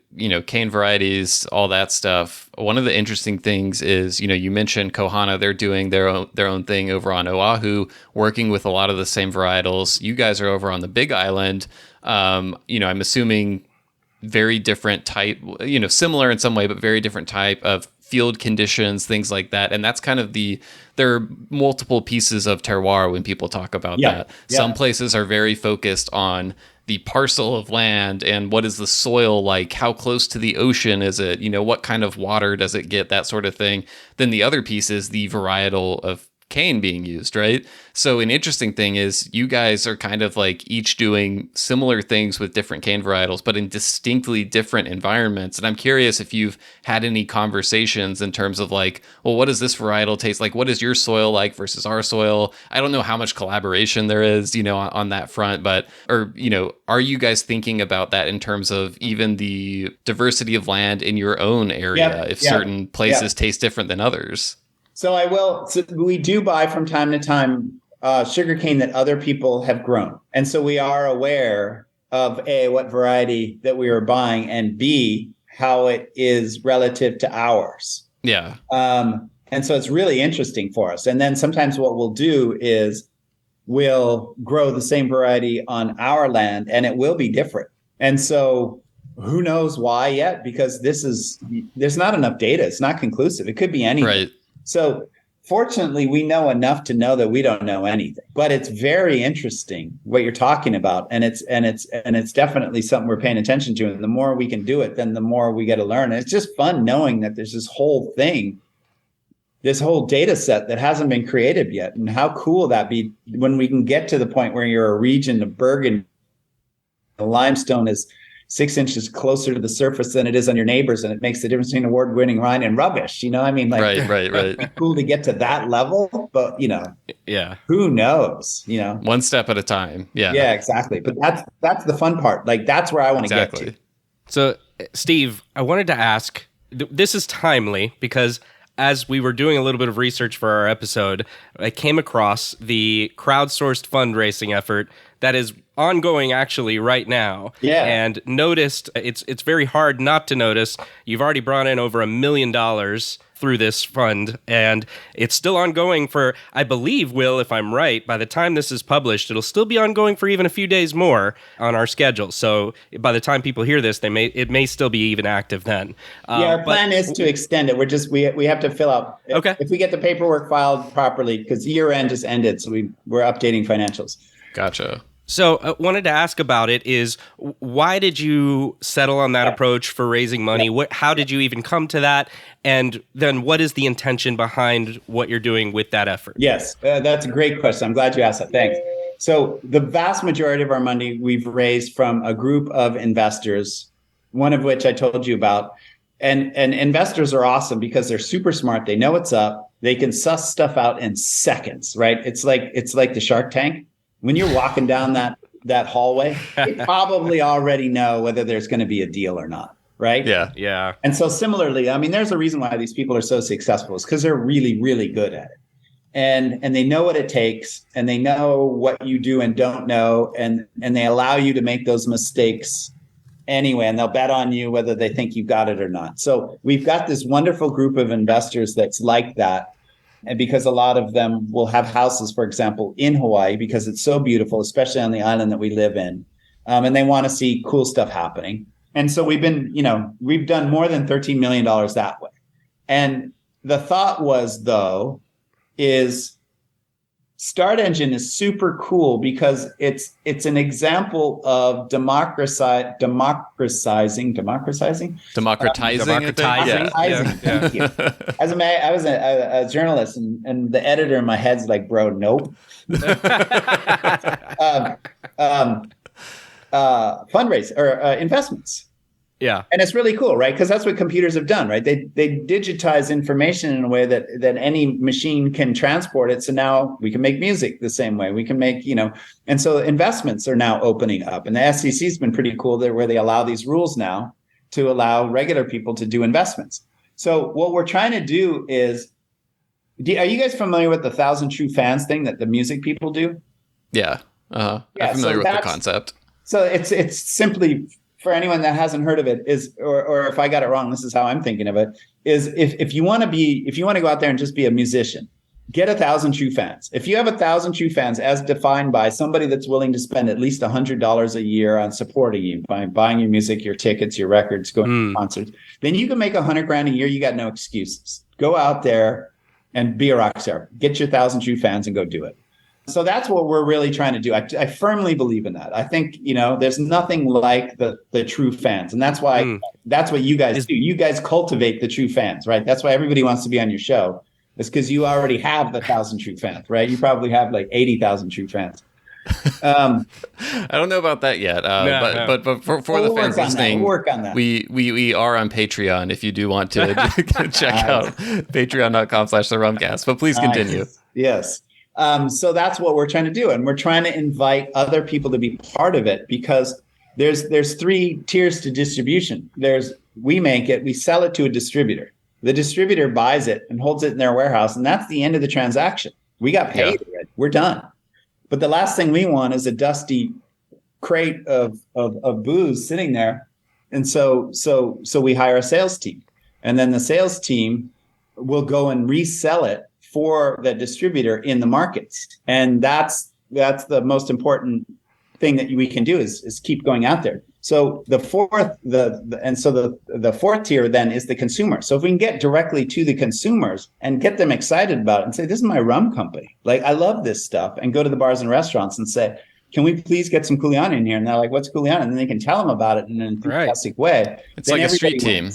cane varieties, all that stuff, one of the interesting things is you mentioned Ko Hana. They're doing their own thing over on Oahu, working with a lot of the same varietals. You guys are over on the Big Island. I'm assuming very different type, similar in some way, but very different type of field conditions, things like that. And that's kind of there are multiple pieces of terroir when people talk about that. Yeah. Some places are very focused on the parcel of land and what is the soil like, how close to the ocean is it, what kind of water does it get, that sort of thing. Then the other piece is the varietal of cane being used, right? So an interesting thing is you guys are kind of like each doing similar things with different cane varietals, but in distinctly different environments. And I'm curious if you've had any conversations in terms of like, well, what does this varietal taste like? What is your soil like versus our soil? I don't know how much collaboration there is, on that front, but, are you guys thinking about that in terms of even the diversity of land in your own area, certain places taste different than others? So I will. So we do buy from time to time sugarcane that other people have grown, and so we are aware of A, what variety that we are buying, and B, how it is relative to ours. Yeah. And so it's really interesting for us. And then sometimes what we'll do is we'll grow the same variety on our land, and it will be different. And so who knows why yet? Because there's not enough data. It's not conclusive. It could be anything. Right. So fortunately, we know enough to know that we don't know anything, but it's very interesting what you're talking about. And it's definitely something we're paying attention to. And the more we can do it, then the more we get to learn. And it's just fun knowing that there's this whole thing, this whole data set that hasn't been created yet. And how cool that be when we can get to the point where you're a region of Bergen, the limestone is 6 inches closer to the surface than it is on your neighbors, and it makes the difference between award-winning wine and rubbish. Right. Cool to get to that level, but who knows? One step at a time. Yeah, exactly. But that's the fun part. Like that's where I want to get to. So, Steve, I wanted to ask. This is timely because as we were doing a little bit of research for our episode, I came across the crowdsourced fundraising effort that is ongoing actually right now. Yeah. And noticed it's very hard not to notice you've already brought in over $1 million through this fund, and it's still ongoing for, I believe, Will, if I'm right, by the time this is published, it'll still be ongoing for even a few days more on our schedule. So by the time people hear this, it may still be even active then. Our plan is to extend it. We have to fill out. If we get the paperwork filed properly, because year end just ended, so we're updating financials. Gotcha. So I wanted to ask about it is, why did you settle on that approach for raising money? How did you even come to that? And then what is the intention behind what you're doing with that effort? Yes, that's a great question. I'm glad you asked that. Thanks. So the vast majority of our money we've raised from a group of investors, one of which I told you about. And investors are awesome because they're super smart. They know what's up. They can suss stuff out in seconds, right? It's like the Shark Tank. When you're walking down that hallway, you probably already know whether there's going to be a deal or not, right? Yeah. And so similarly, I mean, there's a reason why these people are so successful is because they're really, really good at it. And they know what it takes, and they know what you do and don't know, and they allow you to make those mistakes anyway, and they'll bet on you whether they think you got it or not. So we've got this wonderful group of investors that's like that. And because a lot of them will have houses, for example, in Hawaii, because it's so beautiful, especially on the island that we live in. And they want to see cool stuff happening. And so we've done more than $13 million that way. And the thought was, though, is Start Engine is super cool because it's an example of democratizing. Democratizing. Yeah. Thank you. I was a journalist, and the editor in my head's like, bro, nope. Fundraise or investments. Yeah. And it's really cool, right? Because that's what computers have done, right? They digitize information in a way that any machine can transport it. So now we can make music the same way. We can make, and so investments are now opening up. And the SEC's been pretty cool there, where they allow these rules now to allow regular people to do investments. So what we're trying to do is, are you guys familiar with the 1,000 True Fans thing that the music people do? Yeah. I'm familiar with the concept. So it's simply, for anyone that hasn't heard of it, is, or if I got it wrong, this is how I'm thinking of it, is if you want to go out there and just be a musician, get 1,000 true fans. If you have 1,000 true fans, as defined by somebody that's willing to spend at least $100 a year on supporting you, by buying your music, your tickets, your records, going to concerts, then you can make $100,000 a year. You got no excuses. Go out there and be a rock star. Get your 1,000 true fans and go do it. So that's what we're really trying to do. I firmly believe in that. I think, there's nothing like the true fans. And that's why that's what you guys do. You guys cultivate the true fans, right? That's why everybody wants to be on your show. It's because you already have the 1,000 true fans, right? You probably have like 80,000 true fans. I don't know about that yet. But for the fans listening, we'll work on that. We are on Patreon if you do want to check out patreon.com/therumcast. But please continue. Yes. So that's what we're trying to do. And we're trying to invite other people to be part of it, because there's 3 tiers to distribution. We make it, we sell it to a distributor. The distributor buys it and holds it in their warehouse. And that's the end of the transaction. We got paid. Yeah. We're done. But the last thing we want is a dusty crate of booze sitting there. And so we hire a sales team, and then the sales team will go and resell it for the distributor in the markets. And that's the most important thing that we can do is keep going out there. So the fourth tier then is the consumer. So if we can get directly to the consumers and get them excited about it and say, this is my rum company, like, I love this stuff, and go to the bars and restaurants and say, can we please get some Kuleana in here? And they're like, what's Kuleana? And then they can tell them about it in an enthusiastic way. It's like a street team.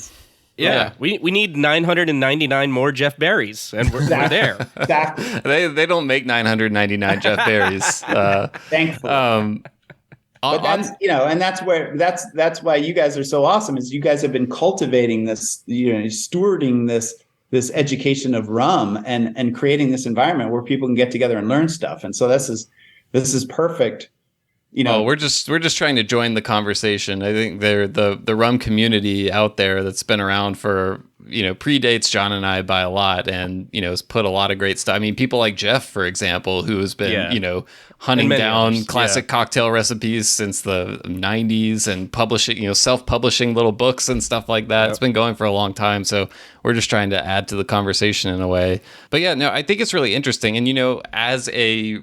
Yeah, we need 999 more Jeff Berries, and we're there. Exactly. They don't make 999 Jeff Berries. Thankfully. But that's why you guys are so awesome, is you guys have been cultivating this, stewarding this education of rum and creating this environment where people can get together and learn stuff. And so this is perfect. We're just trying to join the conversation. I think the rum community out there that's been around for, predates John and I by a lot, and, has put a lot of great stuff. I mean, people like Jeff, for example, who has been, hunting down classic cocktail recipes since the 90s and publishing, self-publishing little books and stuff like that. Yep. It's been going for a long time. So we're just trying to add to the conversation in a way. But yeah, no, I think it's really interesting. And, as a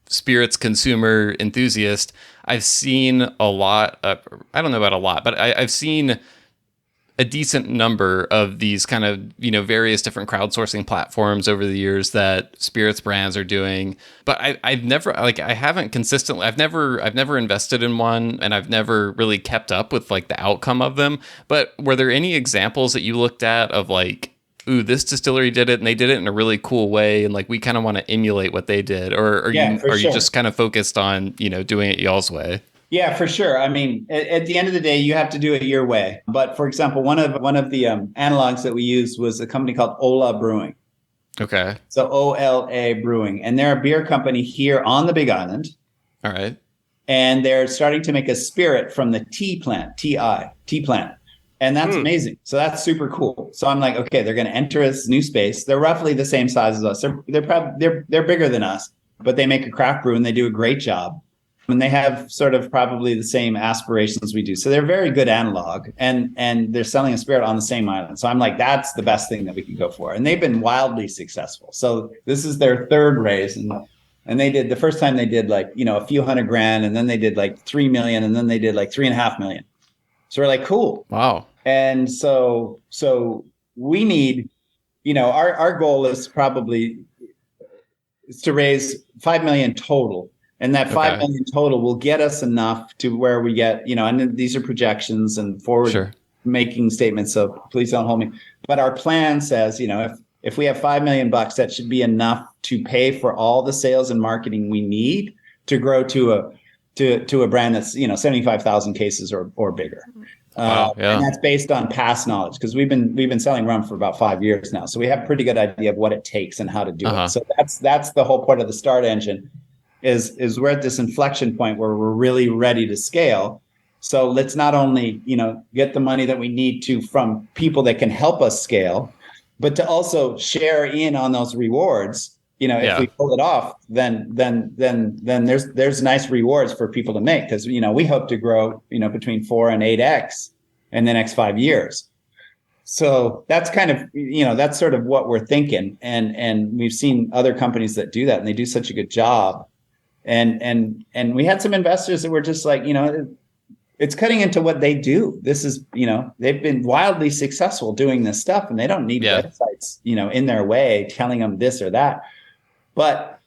spirits consumer enthusiast, I've seen a lot I don't know about a lot, but I've seen a decent number of these kind of, various different crowdsourcing platforms over the years that spirits brands are doing. But I've never, I haven't consistently, I've never invested in one, and I've never really kept up with the outcome of them. But were there any examples that you looked at of ooh, this distillery did it and they did it in a really cool way, and we kind of want to emulate what they did? Or are you just kind of focused on, doing it y'all's way? Yeah, for sure. I mean, at the end of the day, you have to do it your way. But for example, one of the analogs that we used was a company called Ola Brewing. Okay. So OLA Brewing, and they're a beer company here on the Big Island. All right. And they're starting to make a spirit from the tea plant. And that's amazing. So that's super cool. So I'm like, okay, they're going to enter this new space. They're roughly the same size as us. They're bigger than us, but they make a craft brew and they do a great job. and they have sort of probably the same aspirations we do. So they're very good analog, and they're selling a spirit on the same island. So I'm like, that's the best thing that we could go for. And they've been wildly successful. So this is their third raise, and they did, the first time they did like, a few $100,000, and then they did like 3 million, and then they did like 3.5 million. So we're like, cool. Wow. And so we need, our goal is to raise 5 million total. And that 5 million total will get us enough to where we get, and these are projections and forward making statements. So please don't hold me. But our plan says, if we have $5 million, that should be enough to pay for all the sales and marketing we need to grow to a brand that's 75,000 cases or bigger. Wow, and that's based on past knowledge, because we've been selling rum for about 5 years now, so we have a pretty good idea of what it takes and how to do it. So that's the whole point of the start engine. Is we're at this inflection point where we're really ready to scale. So let's not only get the money that we need to from people that can help us scale, but to also share in on those rewards. If we pull it off, then there's nice rewards for people to make, because we hope to grow between 4 and 8x in the next 5 years. So that's kind of that's sort of what we're thinking, and we've seen other companies that do that, and they do such a good job. And we had some investors that were just like, it's cutting into what they do. This is, they've been wildly successful doing this stuff, and they don't need websites, in their way telling them this or that. But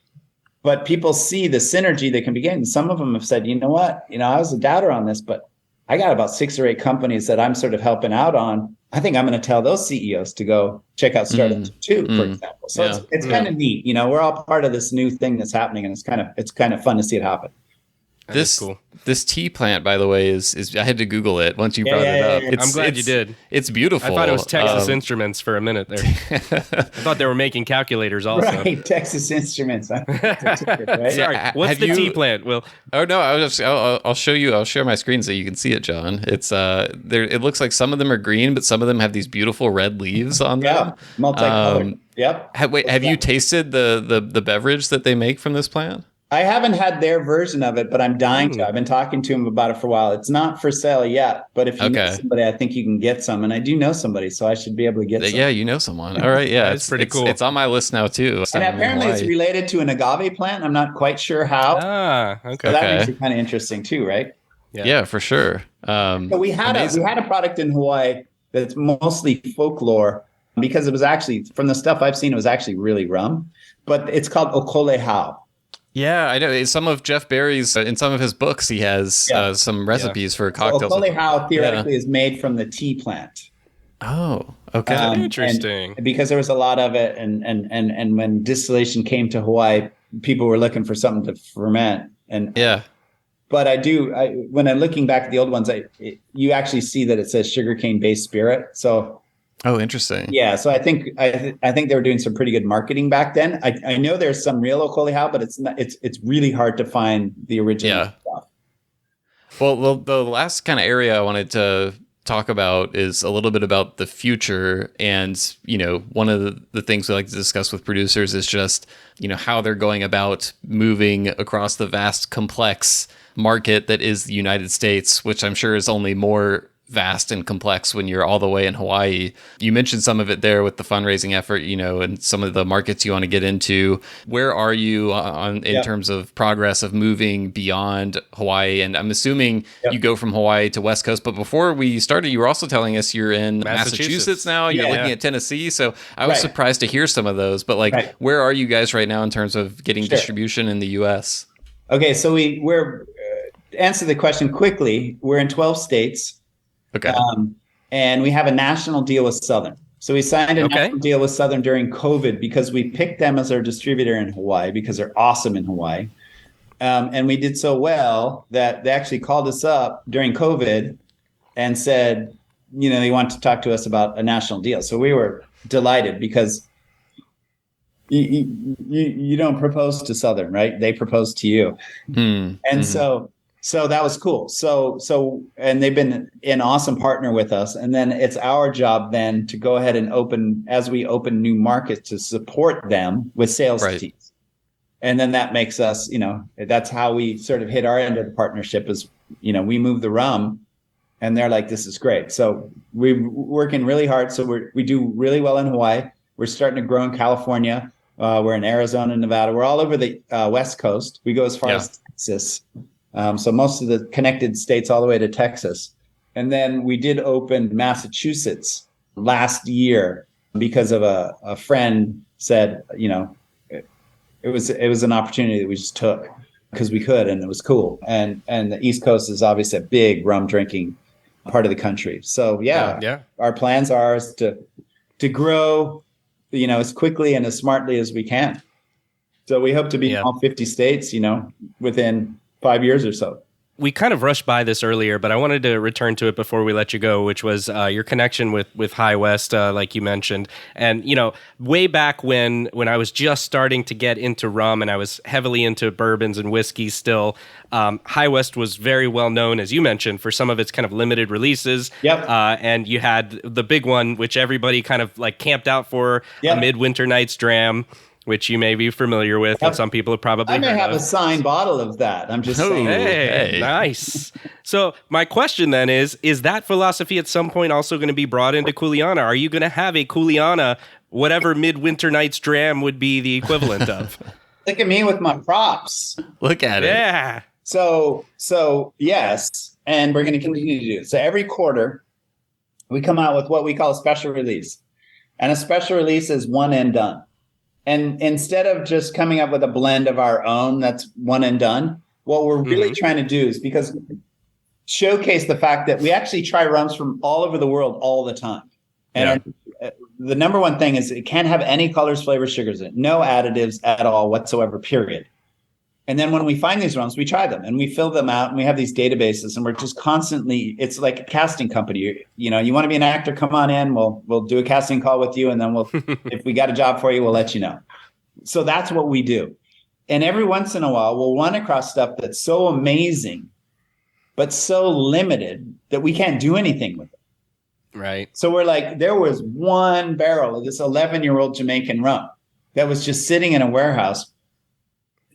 people see the synergy that can be gained. Some of them have said, you know what, I was a doubter on this, but I got about 6 or 8 companies that I'm sort of helping out on. I think I'm going to tell those CEOs to go check out Startup too, for example. So it's kind of neat. We're all part of this new thing that's happening, and it's kind of fun to see it happen. This tea plant, by the way, is I had to Google it once you brought it up. Yeah. I'm glad you did. It's beautiful. I thought it was Texas Instruments for a minute there. I thought they were making calculators also. Right, Texas Instruments. Right? Sorry, what's the tea plant, Will? Oh no, I'll show you. I'll share my screen so you can see it, John. It's there. It looks like some of them are green, but some of them have these beautiful red leaves on them. Yeah, multicolored. Yep. Have you tasted the beverage that they make from this plant? I haven't had their version of it, but I'm dying to. I've been talking to him about it for a while. It's not for sale yet, but if you know somebody, I think you can get some. And I do know somebody, so I should be able to get some. Yeah, you know someone. All right, yeah. It's pretty cool. It's on my list now, too. And apparently it's related to an agave plant. I'm not quite sure how. Okay. So that makes it kind of interesting, too, right? Yeah, for sure. So we had a product in Hawaii that's mostly folklore, because it was actually, from the stuff I've seen, it was actually really rum. But it's called okole hao. Yeah, I know. Some of Jeff Berry's, in some of his books, he has some recipes for cocktails. So okole hao theoretically is made from the tea plant. Oh, okay. Interesting. Because there was a lot of it, and when distillation came to Hawaii, people were looking for something to ferment. But when I'm looking back at the old ones, you actually see that it says sugarcane based spirit. So. Oh, interesting. Yeah, so I think they were doing some pretty good marketing back then. I know there's some real okole hao, but it's really hard to find the original stuff. Well, the last kind of area I wanted to talk about is a little bit about the future. And, one of the things we like to discuss with producers is just, how they're going about moving across the vast, complex market that is the United States, which I'm sure is only more vast and complex when you're all the way in Hawaii. You mentioned some of it there with the fundraising effort, and some of the markets you want to get into. Where are you in terms of progress of moving beyond Hawaii? And I'm assuming you go from Hawaii to West Coast, but before we started, you were also telling us you're in Massachusetts now. You're looking at Tennessee. So I was surprised to hear some of those, but where are you guys right now in terms of getting distribution in the US? Okay. So we're answer the question quickly. We're in 12 states. Okay. And we have a national deal with Southern. So we signed a national deal with Southern during COVID, because we picked them as our distributor in Hawaii because they're awesome in Hawaii. And we did so well that they actually called us up during COVID and said, they want to talk to us about a national deal. So we were delighted, because you don't propose to Southern, right? They propose to you. And so that was cool. So, and they've been an awesome partner with us. And then it's our job then to go ahead and open new markets, to support them with sales teams. And then that makes us, that's how we sort of hit our end of the partnership is, we move the rum and they're like, this is great. So we're working really hard. So we do really well in Hawaii. We're starting to grow in California. We're in Arizona, Nevada. We're all over the West Coast. We go as far as Texas. So most of the connected states all the way to Texas. And then we did open Massachusetts last year because of a friend said, it was an opportunity that we just took because we could, and it was cool. And the East Coast is obviously a big rum drinking part of the country. So our plans are is to grow, as quickly and as smartly as we can. So we hope to be in all 50 states, within 5 years or so. We kind of rushed by this earlier, but I wanted to return to it before we let you go, which was your connection with High West, like you mentioned. And, way back when I was just starting to get into rum and I was heavily into bourbons and whiskeys still, High West was very well known, as you mentioned, for some of its kind of limited releases. Yep. And you had the big one, which everybody kind of like camped out for, a Midwinter Night's Dram, which you may be familiar with, and some people have probably I may have of. a signed bottle of that. I'm just saying. Hey, nice. So my question then is that philosophy at some point also going to be brought into Kuleana? Are you going to have a Kuleana, whatever Midwinter Night's Dram would be the equivalent of? Look at me with my props. Look at it. Yeah. So yes, and we're going to continue to do it. So every quarter, we come out with what we call a special release. And a special release is one and done. And instead of just coming up with a blend of our own that's one and done, what we're really trying to do is showcase the fact that we actually try rums from all over the world all the time. And the number one thing is it can't have any colors, flavors, sugars in it. No additives at all whatsoever, period. And then when we find these rums, we try them and we fill them out and we have these databases and we're just constantly, it's like a casting company. You want to be an actor, come on in, we'll do a casting call with you. And then if we got a job for you, we'll let you know. So that's what we do. And every once in a while, we'll run across stuff that's so amazing, but so limited that we can't do anything with it. Right. So we're like, there was one barrel of this 11-year-old Jamaican rum that was just sitting in a warehouse.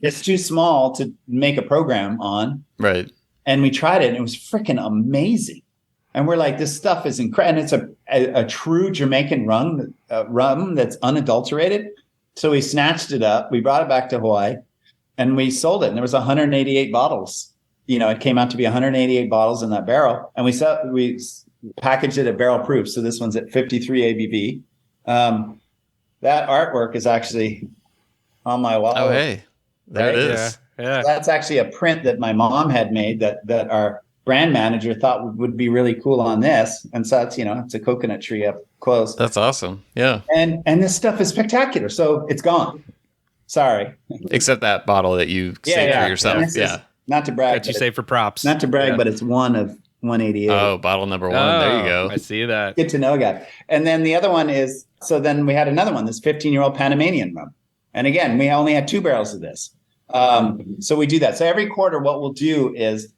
It's too small to make a program on. Right. And we tried it and it was freaking amazing. And we're like, this stuff is incredible. And it's a true Jamaican rum that's unadulterated. So we snatched it up. We brought it back to Hawaii and we sold it. And there was 188 bottles. It came out to be 188 bottles in that barrel. And we packaged it at barrel proof. So this one's at 53 ABV. That artwork is actually on my wall. Oh, hey. There it is. Yeah. So that's actually a print that my mom had made that our brand manager thought would be really cool on this. And so it's, it's a coconut tree up close. That's awesome. Yeah. And this stuff is spectacular. So it's gone. Sorry. Except that bottle that you saved for yourself. Yeah. Not to brag. That you say for props. Not to brag, but it's one of 188. Oh, bottle number 1. There you go. I see that. Good to know, guy. And then the other one is, so then we had another one, this 15-year-old Panamanian rum. And again, we only had 2 barrels of this. So we do that. So every quarter, what we'll do is,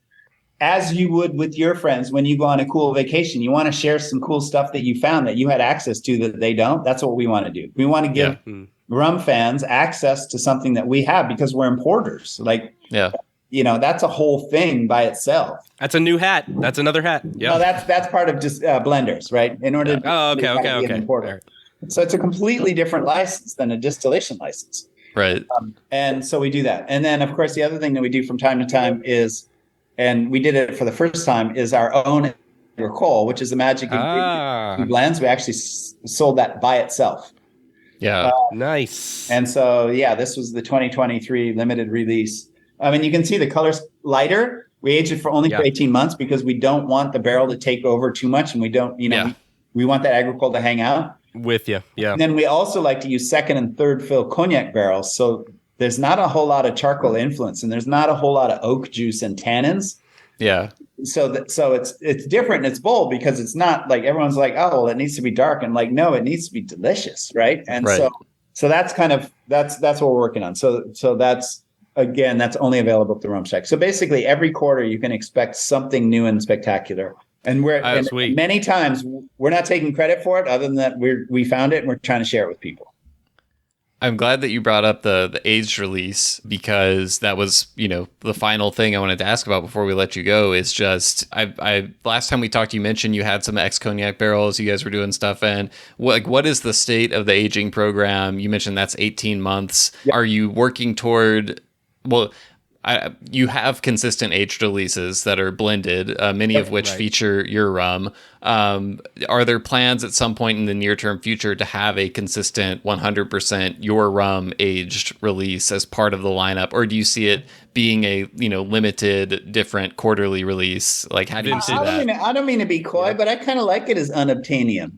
as you would with your friends, when you go on a cool vacation, you want to share some cool stuff that you found that you had access to that they don't. That's what we want to do. We want to give rum fans access to something that we have because we're importers. That's a whole thing by itself. That's a new hat. That's another hat. Yeah. No, that's part of just blenders, right? In order to be an importer. So it's a completely different license than a distillation license. Right. And so we do that. And then, of course, the other thing that we do from time to time is, and we did it for the first time, is our own agricole, which is the magic ingredient blends. We actually sold that by itself. Yeah. Nice. And so, this was the 2023 limited release. I mean, you can see the color's lighter. We age it for 18 months because we don't want the barrel to take over too much. And we don't, we want that agricole to hang out. With you. Yeah. And then we also like to use second and third fill cognac barrels. So there's not a whole lot of charcoal influence and there's not a whole lot of oak juice and tannins. Yeah. So it's different and it's bold because it's not like everyone's like, oh, well, it needs to be dark. And like, no, it needs to be delicious. Right. And so that's kind of, that's what we're working on. So that's, again, that's only available at the Rum Shack. So basically every quarter you can expect something new and spectacular. And many times we're not taking credit for it other than that we found it and we're trying to share it with people. I'm glad that you brought up the aged release, because that was, the final thing I wanted to ask about before we let you go. Is just, I last time we talked, you mentioned you had some ex-cognac barrels you guys were doing stuff in. What is the state of the aging program? You mentioned that's 18 months. Yeah. Are you working toward, you have consistent aged releases that are blended, many of which feature your rum. Are there plans at some point in the near-term future to have a consistent 100% your rum aged release as part of the lineup? Or do you see it being a, limited, different quarterly release? Like, how do you see that? I don't mean to be coy, but I kind of like it as unobtainium.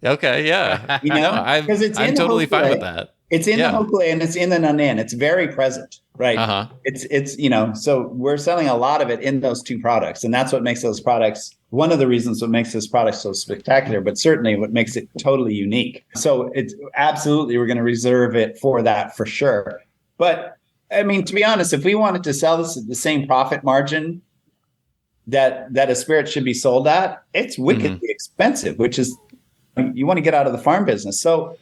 Okay, yeah. Because I'm totally fine with that. It's in the Hokule and it's in the Nanan. It's very present, right? Uh-huh. It's so we're selling a lot of it in those two products, and that's what makes those products, one of the reasons what makes this product so spectacular, but certainly what makes it totally unique. So it's absolutely, we're going to reserve it for that for sure. But I mean, to be honest, if we wanted to sell this at the same profit margin that a spirit should be sold at, it's wickedly expensive, which is, you want to get out of the farm business. So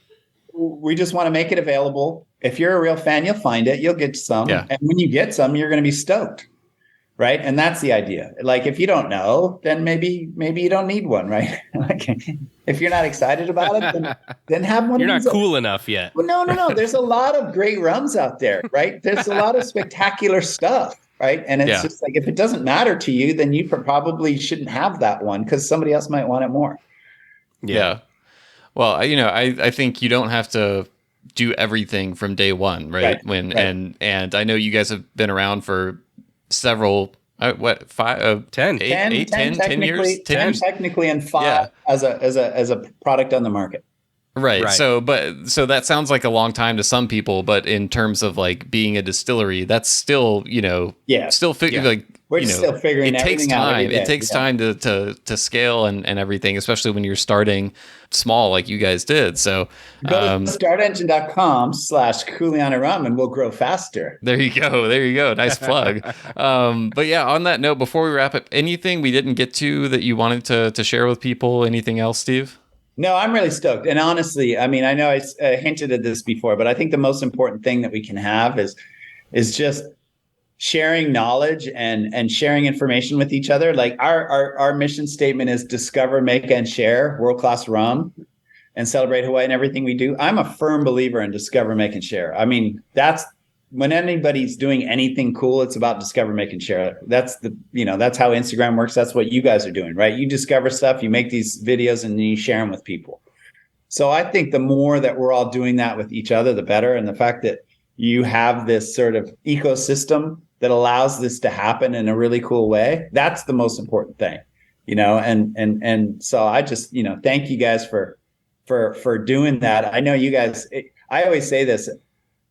we just want to make it available. If you're a real fan, you'll find it. You'll get some. Yeah. And when you get some, you're going to be stoked. Right. And that's the idea. Like, if you don't know, then maybe you don't need one. Right. Like, if you're not excited about it, then have one. You're not cool enough yet. Well, no. There's a lot of great rums out there. Right. There's a lot of spectacular stuff. Right. And it's just like, if it doesn't matter to you, then you probably shouldn't have that one, because somebody else might want it more. Yeah. Well, I think you don't have to do everything from day one, right? And I know you guys have been around for several, 10 years? 10 years? Technically, and 5 as a product on the market. Right. So that sounds like a long time to some people, but in terms of like being a distillery, that's still, still like, we're still figuring it takes time. Out it takes time to scale and everything, especially when you're starting small like you guys did. So go to startengine.com/Kuleana Rum and we'll grow faster. There you go. Nice plug. But yeah, on that note, before we wrap up, anything we didn't get to that you wanted to share with people? Anything else, Steve? No, I'm really stoked. And honestly, I mean, I know I hinted at this before, but I think the most important thing that we can have is just sharing knowledge and sharing information with each other. Like our mission statement is discover, make, and share world-class rum and celebrate Hawaii in everything we do. I'm a firm believer in discover, make, and share. I mean, that's when anybody's doing anything cool, it's about discover, make, and share. That's that's how Instagram works. That's what you guys are doing, right? You discover stuff, you make these videos, and then you share them with people. So I think the more that we're all doing that with each other, the better. And the fact that you have this sort of ecosystem that allows this to happen in a really cool way, that's the most important thing, and so I just, thank you guys for doing that. I know you guys, I always say this,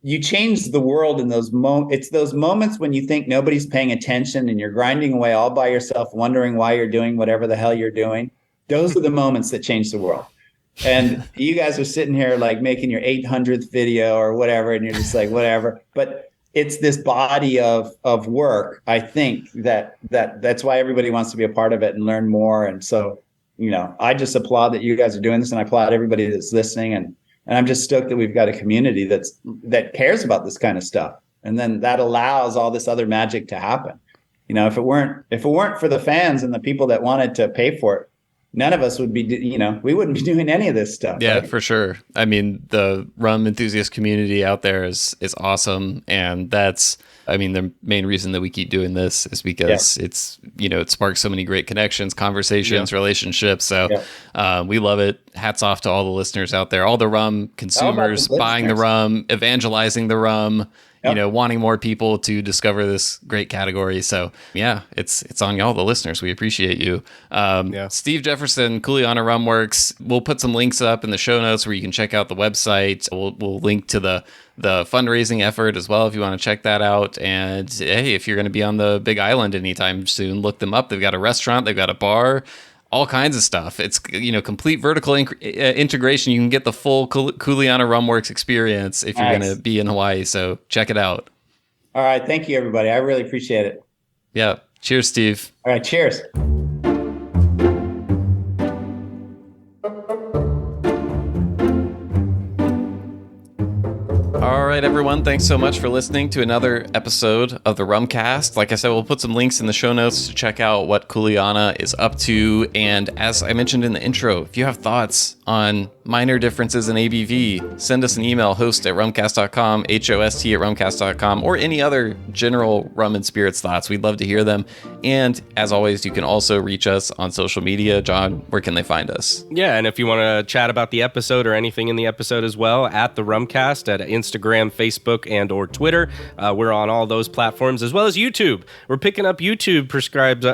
you change the world in those moments. It's those moments when you think nobody's paying attention and you're grinding away all by yourself, wondering why you're doing whatever the hell you're doing. Those are the moments that change the world. And you guys are sitting here like making your 800th video or whatever, and you're just like, whatever. But it's this body of work. I think that's why everybody wants to be a part of it and learn more. And so, I just applaud that you guys are doing this, and I applaud everybody that's listening. And I'm just stoked that we've got a community that cares about this kind of stuff. And then that allows all this other magic to happen. If it weren't for the fans and the people that wanted to pay for it, none of us would be, we wouldn't be doing any of this stuff. Yeah, right? For sure. I mean, the rum enthusiast community out there is awesome. And that's, the main reason that we keep doing this is because it's, it sparks so many great connections, conversations, relationships. So we love it. Hats off to all the listeners out there, all the rum consumers buying the rum, evangelizing the rum, wanting more people to discover this great category. So yeah, it's on y'all, the listeners. We appreciate you. Steve Jefferson, Kuleana Rum Works. We'll put some links up in the show notes where you can check out the website. We'll link to the fundraising effort as well if you want to check that out. And hey, if you're going to be on the Big Island anytime soon, look them up. They've got a restaurant, they've got a bar, all kinds of stuff. It's, complete vertical integration. You can get the full Kuleana Rum Works experience if you're going to be in Hawaii. So check it out. All right. Thank you, everybody. I really appreciate it. Yeah. Cheers, Steve. All right. Cheers. All right, everyone. Thanks so much for listening to another episode of the Rumcast. Like I said, we'll put some links in the show notes to check out what Kuleana is up to. And as I mentioned in the intro, if you have thoughts on minor differences in ABV, send us an email, host@rumcast.com, host@rumcast.com, or any other general rum and spirits thoughts. We'd love to hear them. And as always, you can also reach us on social media. John, where can they find us? Yeah, and if you want to chat about the episode or anything in the episode as well, at the Rumcast at Instagram, Facebook, and or Twitter. We're on all those platforms, as well as YouTube. We're picking up YouTube prescribers.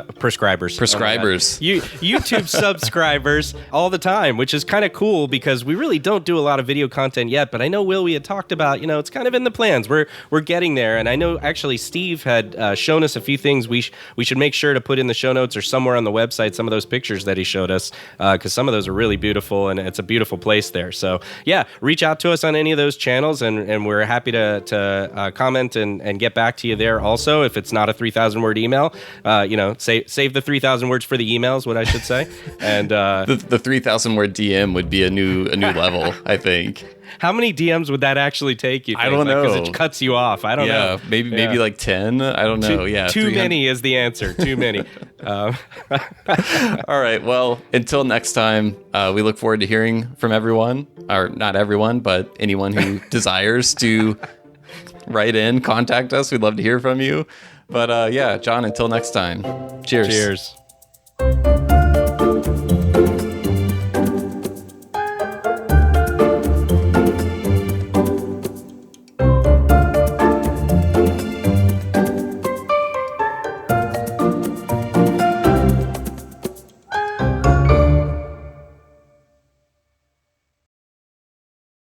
YouTube subscribers all the time, which is kind of cool because we really don't do a lot of video content yet. But I know, Will, we had talked about, it's kind of in the plans. We're getting there, and I know actually Steve had shown us a few things we should make sure to put in the show notes or somewhere on the website. Some of those pictures that he showed us, because some of those are really beautiful, and it's a beautiful place there. So yeah, reach out to us on any of those channels, and we're happy to comment and get back to you there. Also, if it's not a 3,000-word email, save the 3,000 words for the emails, what I should say. And the 3,000-word DM would be a new level, I think. How many DMs would that actually take you? I don't know. Because it cuts you off. I don't know. Maybe like 10. I don't know. Too many is the answer. Too many. All right. Well, until next time, we look forward to hearing from everyone, or not everyone, but anyone who desires to write in, contact us. We'd love to hear from you. But John, until next time. Cheers. Cheers.